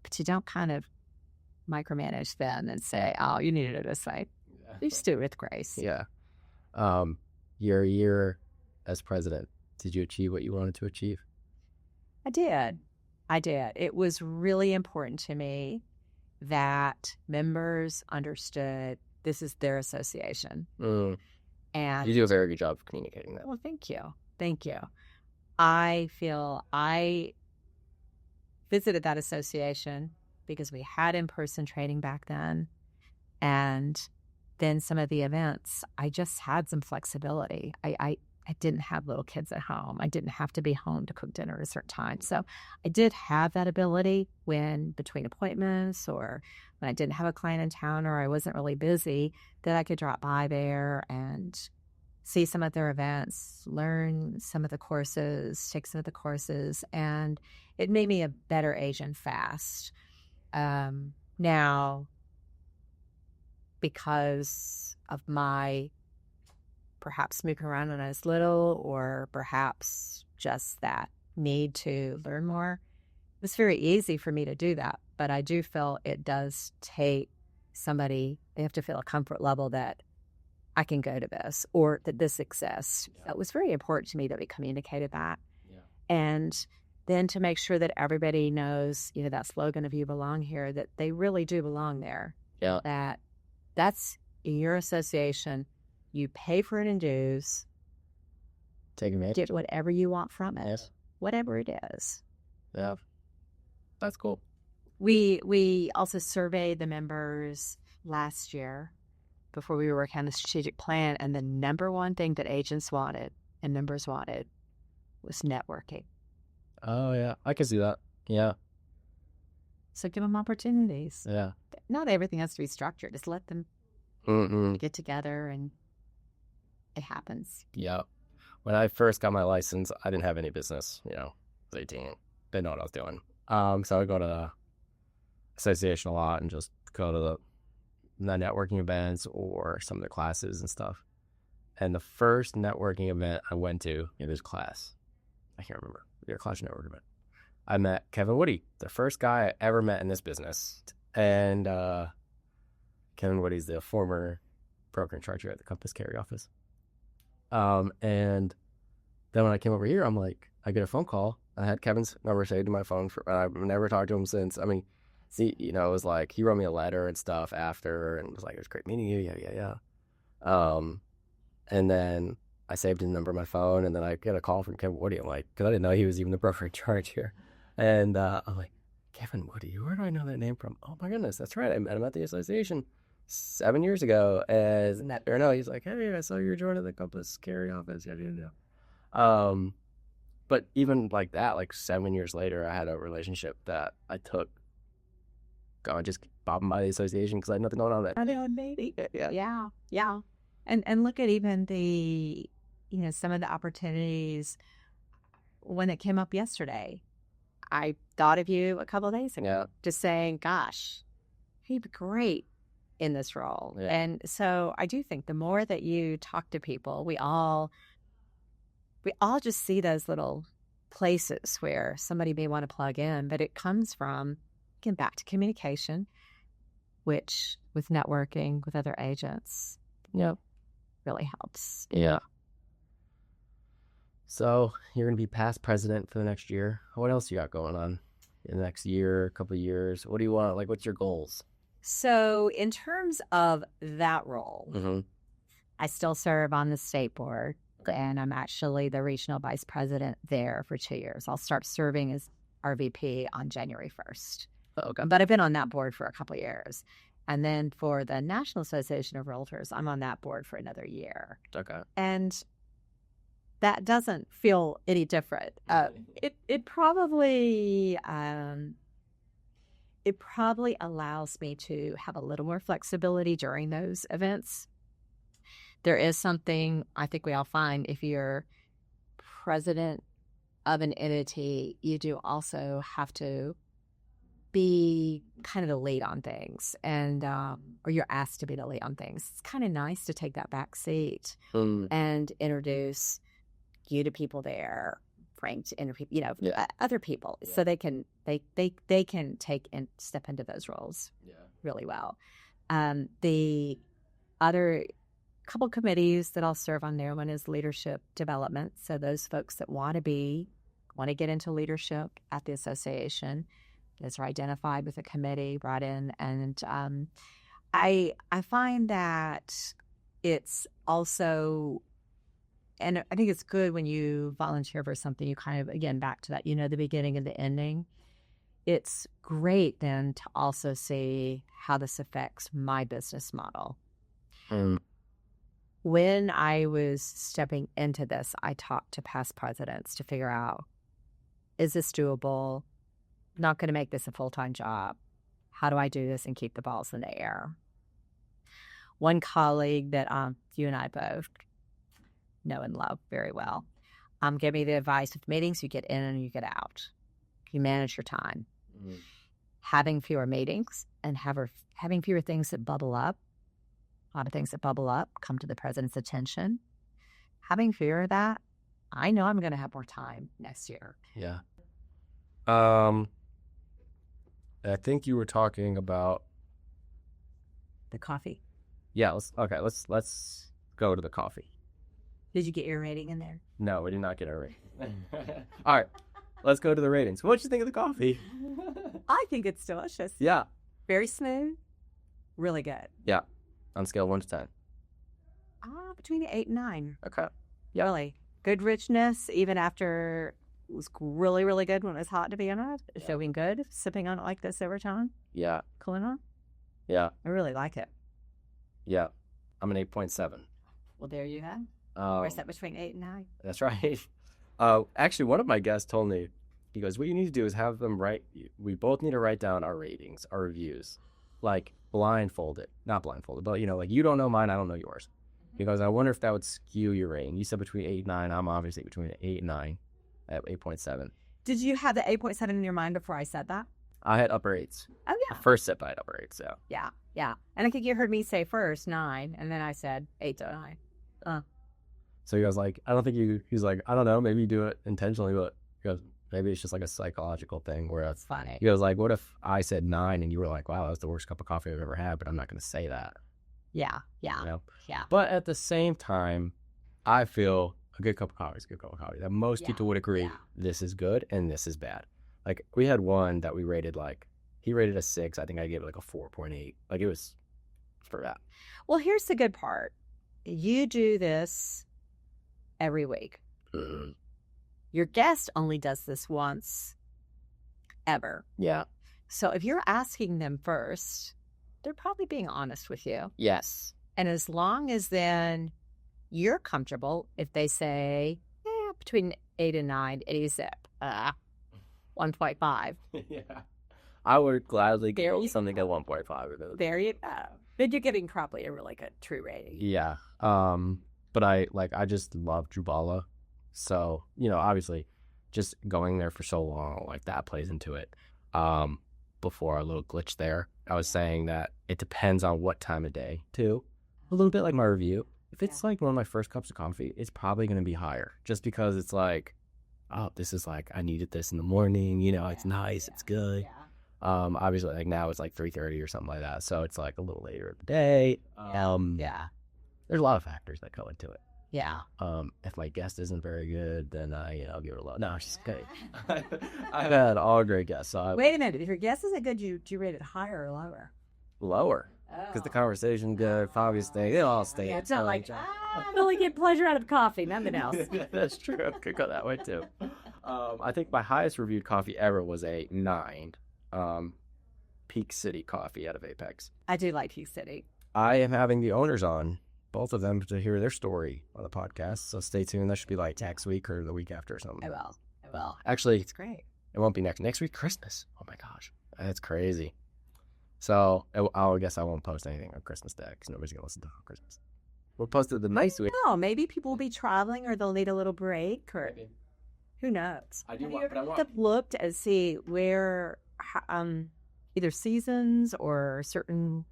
But you don't kind of micromanage them and say, oh, you needed it this way. You just do it with grace. Yeah. Your year as president, did you achieve what you wanted to achieve? I did. It was really important to me that members understood this is their association. And you do a very good job of communicating that. Well, thank you. Thank you. I feel I visited that association because we had in-person training back then. And then some of the events, I just had some flexibility. I didn't have little kids at home. I didn't have to be home to cook dinner at a certain time. So I did have that ability when between appointments or when I didn't have a client in town or I wasn't really busy, that I could drop by there and see some of their events, learn some of the courses, take some of the courses, and it made me a better agent fast. Now, because of my perhaps moving around when I was little or perhaps just that need to learn more, it was very easy for me to do that. But I do feel it does take somebody, they have to feel a comfort level that I can go to this or that this exists. Yeah. It was very important to me that we communicated that. Yeah. And then to make sure that everybody knows, that slogan of you belong here, that they really do belong there. Yeah. That's your association. You pay for it in dues. Take advantage. Get whatever you want from it. Yes. Whatever it is. Yeah. That's cool. We also surveyed the members last year before we were working on the strategic plan, and the number one thing that agents wanted and members wanted was networking. Oh, yeah. I can see that. Yeah. So give them opportunities. Yeah. Not everything has to be structured. Just let them get together and it happens. Yeah. When I first got my license, I didn't have any business. I was 18. Didn't know what I was doing. So I go to the association a lot and just go to the networking events or some of the classes and stuff. And the first networking event I went to in this class, I can't remember, your class network event, I met Kevin Woody, the first guy I ever met in this business. And Kevin Woody's the former broker in charge here at the Compass Carry office. And then when I came over here, I'm like, I get a phone call. I had Kevin's number saved in my phone. I've never talked to him since. I mean, see, it was like he wrote me a letter and stuff after, and was like, it was great meeting you. Yeah. And then I saved his number on my phone, and then I get a call from Kevin Woody. I'm like, because I didn't know he was even the broker in charge here. And I'm like, Kevin Woody, where do I know that name from? Oh my goodness, that's right. I met him at the association 7 years ago. He's like, hey, I saw you were joining the Compass Carry office. Yeah. But even like that, like 7 years later, I had a relationship that I took going just bobbing by the association because I had nothing going on that. I know, maybe. Yeah. Yeah. And look at even some of the opportunities when it came up yesterday. I thought of you a couple of days ago, Yeah. just saying, gosh, he'd be great in this role. Yeah. And so I do think the more that you talk to people, we all just see those little places where somebody may want to plug in, but it comes from, again, back to communication, which with networking with other agents, really helps. Yeah. So you're going to be past president for the next year. What else you got going on in the next year, couple of years? What do you want? Like, what's your goals? So in terms of that role, Mm-hmm. I still serve on the state board, and I'm actually the regional vice president there for 2 years. I'll start serving as RVP on January 1st. Okay. But I've been on that board for a couple of years. And then for the National Association of Realtors, I'm on that board for another year. Okay. And that doesn't feel any different. It probably allows me to have a little more flexibility during those events. There is something I think we all find if you're president of an entity, you do also have to be kind of the lead on things, and or you're asked to be the lead on things. It's kind of nice to take that back seat and introduce you to people there, Frank to interview, other people, so they can take and step into those roles really well. The other couple committees that I'll serve on there, one is leadership development. So those folks that want to get into leadership at the association, those are identified with a committee, brought in, and I find that it's also. And I think it's good when you volunteer for something, you kind of, again, back to that, the beginning and the ending. It's great then to also see how this affects my business model. When I was stepping into this, I talked to past presidents to figure out, is this doable? Not going to make this a full-time job. How do I do this and keep the balls in the air? One colleague that you and I both know and love very well gave me the advice with meetings: you get in and you get out. You manage your time. Having fewer meetings and having fewer things that bubble up. A lot of things that bubble up come to the president's attention. Having fewer of that, I know I'm going to have more time next year. Yeah. I think you were talking about The coffee. Yeah. Let's go to the coffee. Did you get your rating in there? No, we did not get our rating. All right, let's go to the ratings. What'd you think of the coffee? I think it's delicious. Yeah. Very smooth. Really good. Yeah. On scale of 1 to 10. Between 8 and 9. Okay. Yeah. Really. Good richness, even after it was really, really good when it was hot, to be honest. Yeah. Feeling good, sipping on it like this over time. Yeah. Cooling on. Yeah. I really like it. Yeah. I'm an 8.7. Well, there you have. Where's that between 8 and 9? That's right. Actually, one of my guests told me, he goes, what you need to do is have them we both need to write down our ratings, our reviews, like blindfolded, not blindfolded, but like you don't know mine, I don't know yours. He goes, I wonder if that would skew your rating. You said between 8 and 9. I'm obviously between 8 and 9 at 8.7. Did you have the 8.7 in your mind before I said that? I had upper 8s. Oh, yeah. The first sip I had upper 8s, so. Yeah. And I think you heard me say first 9, and then I said 8 to 9. So he was like, I don't think he's like, I don't know, maybe you do it intentionally, but he goes, maybe it's just like a psychological thing where it's funny. He goes like, what if I said 9 and you were like, wow, that was the worst cup of coffee I've ever had, but I'm not going to say that. Yeah. You know? Yeah. But at the same time, I feel a good cup of coffee is a good cup of coffee. That most people would agree, this is good and this is bad. Like, we had one that we rated he rated a 6. I think I gave it like a 4.8. Like, it was for that. Well, here's the good part. You do this every week. Your guest only does this once ever. Yeah. So if you're asking them first, they're probably being honest with you. Yes. And as long as then you're comfortable, if they say, between 8 and 9, it is 1.5. Yeah. I would gladly There give you something at 1.5 of it. There you go. But you're getting probably a really good true rating. Yeah. But I just love Jubala. So, obviously just going there for so long, like that plays into it. Before our little glitch there, I was saying that it depends on what time of day too. A little bit like my review. If it's like one of my first cups of coffee, it's probably going to be higher just because it's like, oh, this is like, I needed this in the morning, it's nice, it's good. Yeah. Obviously like now it's like 3:30 or something like that. So it's like a little later in the day. Yeah. There's a lot of factors that go into it. Yeah. If my guest isn't very good, then I'll give it a low. No, she's kidding. I've had all great guests. So Wait a minute. If your guest isn't good, do you rate it higher or lower? Lower. Because the conversation's good, Fabi's thing, they all stay. Yeah, it's not like, I only get pleasure out of coffee, nothing else. That's true. It could go that way too. I think my highest reviewed coffee ever was a 9. Peak City coffee out of Apex. I do like Peak City. I am having the owners on, both of them, to hear their story on the podcast. So stay tuned. That should be like next week or the week after or something. I will. Actually, It's great. it won't be next week. Christmas. Oh my gosh, that's crazy. So I guess I won't post anything on Christmas Day because nobody's gonna listen to it on Christmas. We'll post it the nice week. No, maybe people will be traveling or they'll need a little break or who knows. I do Have want- you but I ever want- looked and see where either seasons or certain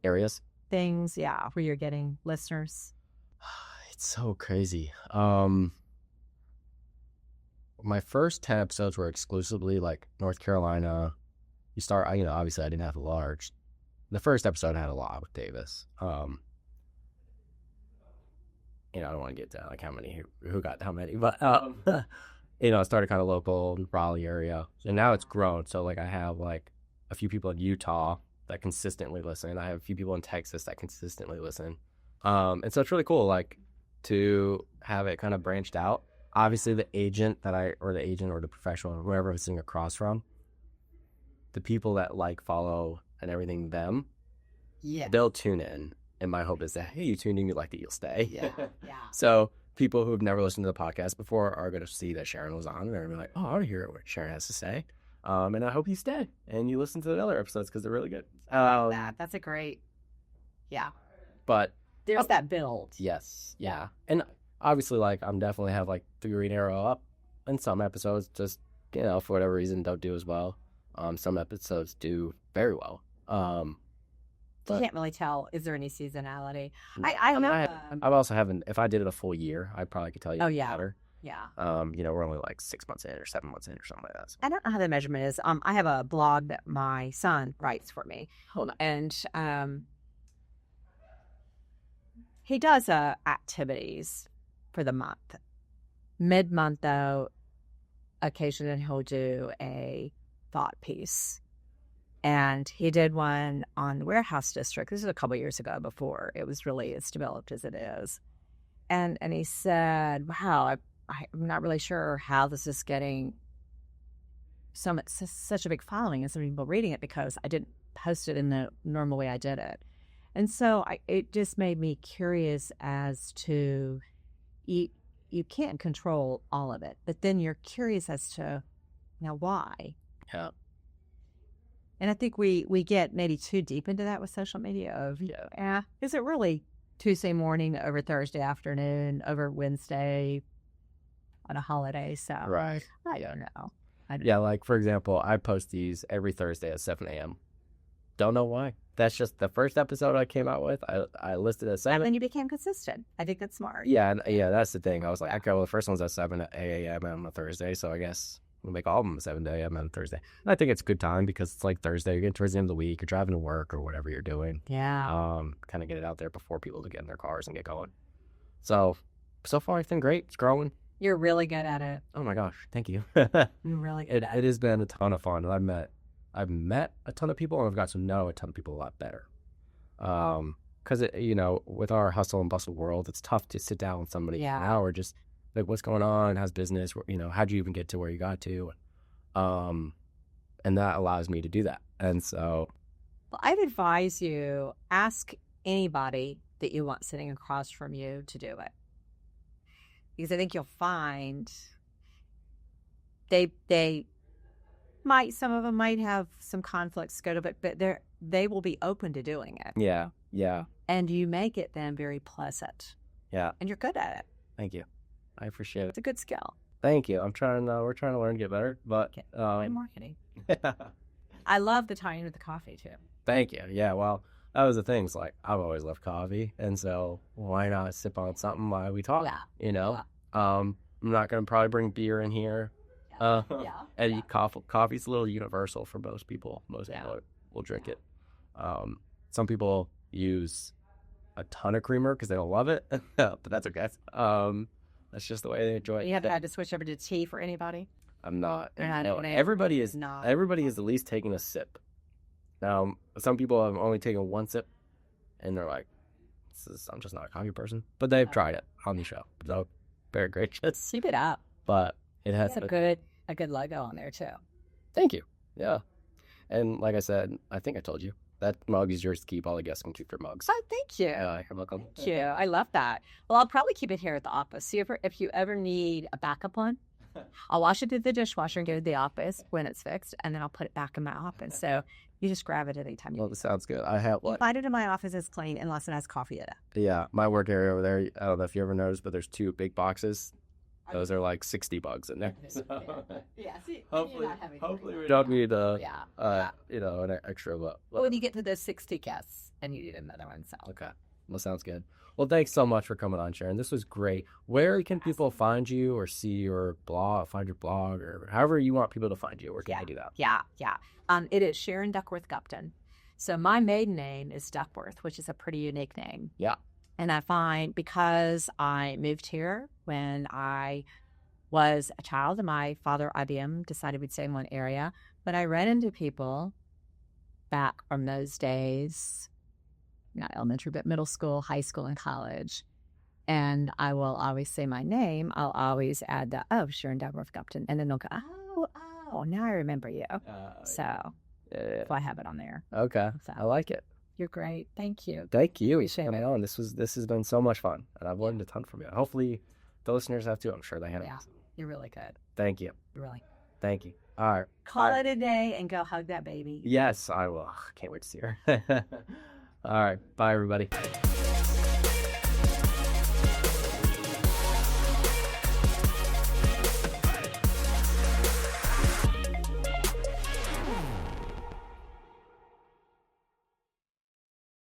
Areas. things, where you're getting listeners? It's so crazy. My first 10 episodes were exclusively like North Carolina. You start, obviously I didn't have a large. The first episode I had a lot with Davis. I don't want to get to like how many, who got how many, but, I started kind of local Raleigh area. And now it's grown. So like I have like a few people in Utah that consistently listen. I have a few people in Texas that consistently listen. And so it's really cool, like, to have it kind of branched out. Obviously, the agent or the professional, or whoever I'm sitting across from, the people that follow and everything, they'll tune in. And my hope is that, hey, you tuned in, you liked it, you'll stay. Yeah. So people who've never listened to the podcast before are going to see that Sharon was on, and they're going to be like, oh, I want to hear what Sharon has to say. And I hope you stay and you listen to the other episodes because they're really good. That's a great, But there's that build. yes, yeah. And obviously, I'm definitely have the green arrow up in some episodes, just, for whatever reason, don't do as well. Some episodes do very well. You can't really tell. Is there any seasonality? I also haven't, if I did it a full year, I probably could tell you better. Yeah. We're only 6 months in or 7 months in or something like that. So. I don't know how the measurement is. I have a blog that my son writes for me. Oh, nice. And he does activities for the month. Mid-month, though, occasionally he'll do a thought piece. And he did one on the warehouse district. This is a couple years ago before it was really as developed as it is. And he said, wow, I'm not really sure how this is getting such a big following and some people reading it because I didn't post it in the normal way I did it. And so it just made me curious as to, you can't control all of it, but then you're curious as to, now why? Yeah. And I think we get maybe too deep into that with social media is it really Tuesday morning over Thursday afternoon over Wednesday on a holiday? So Right. I don't know. For example, I post these every Thursday at 7 a.m. Don't know why. That's just the first episode I came out with. I listed at 7. And then you became consistent. I think that's smart. Yeah, that's the thing. I was like, okay, well, the first one's at 7 a.m. on a Thursday, so I guess we'll make all of them 7 a.m. on a Thursday. And I think it's a good time because it's Thursday, you're getting towards the end of the week, you're driving to work or whatever you're doing. Yeah. Kind of get it out there before people get in their cars and get going. So far it's been great. It's growing. You're really good at it. Oh my gosh, thank you. You're really good at It has been a ton of fun. I've met a ton of people and I've got to know a ton of people a lot better. Because with our hustle and bustle world, it's tough to sit down with somebody for an hour, just what's going on, how's business, how'd you even get to where you got to, and that allows me to do that. And so, Well, I'd advise you ask anybody that you want sitting across from you to do it, because I think you'll find they some of them might have some conflicts go to, but they will be open to doing it. Yeah. Yeah. And you make it then very pleasant. Yeah. And you're good at it. Thank you. I appreciate it. It's a good skill. Thank you. We're trying to learn to get better, but Good marketing. I love the tie-in with the coffee too. Thank you. Yeah, well, that was the thing. It's like, I've always loved coffee, and so why not sip on something while we talk? Yeah. You know? Yeah. I'm not going to probably bring beer in here. And coffee's a little universal for most people. Most people will drink it. Some people use a ton of creamer because they don't love it, but that's okay. That's just the way they enjoy it. You haven't had to switch over to tea for anybody? I'm not. They're not No, doing it. everybody is not. Everybody is at least taking a sip. Now, some people have only taken one sip, and they're like, I'm just not a coffee person. But they've tried it on the show. So, very gracious. Keep it up. But it has It's a good logo on there too. Thank you. Yeah. And like I said, I think I told you, that mug is yours to keep. All the guests can keep their mugs. Oh, thank you. You're welcome. Thank you. I love that. Well, I'll probably keep it here at the office. See if you ever need a backup one, I'll wash it through the dishwasher and go to the office when it's fixed, and then I'll put it back in my office. So you just grab it anytime you Well, need. this sounds good. I have You find it in my office. It's clean unless it has coffee in it. Yeah, my work area over there, I don't know if you ever noticed, but there's 2 big boxes. Those are like 60 bugs in there. So, Yeah. See, hopefully we don't need Yeah. an extra. Well, when you get to the 60 guests, and you need another one, so. Okay, well, sounds good. Well, thanks so much for coming on, Sharon. This was great. Where can people find you or see your blog, find your blog, or however you want people to find you? Where can they do that? Yeah. It is Sharon Duckworth Gupton. So my maiden name is Duckworth, which is a pretty unique name. Yeah. And I find because I moved here when I was a child, and my father, IBM, decided we'd stay in one area. But I ran into people back from those days, not elementary, but middle school, high school, and college. And I will always say my name. I'll always add the, Sharon Duckworth Gupton. And then they'll go, oh, now I remember you. So I have it on there. Okay. So. I like it. You're great. Thank you. Thank you for Appreciate coming it. on. This has been so much fun, and I've learned a ton from you. Hopefully, the listeners have too. I'm sure they have. Yeah, you're really good. Thank you. Really. Thank you. All right. Call it a day and go hug that baby. Yes, I will. Can't wait to see her. All right. Bye, everybody.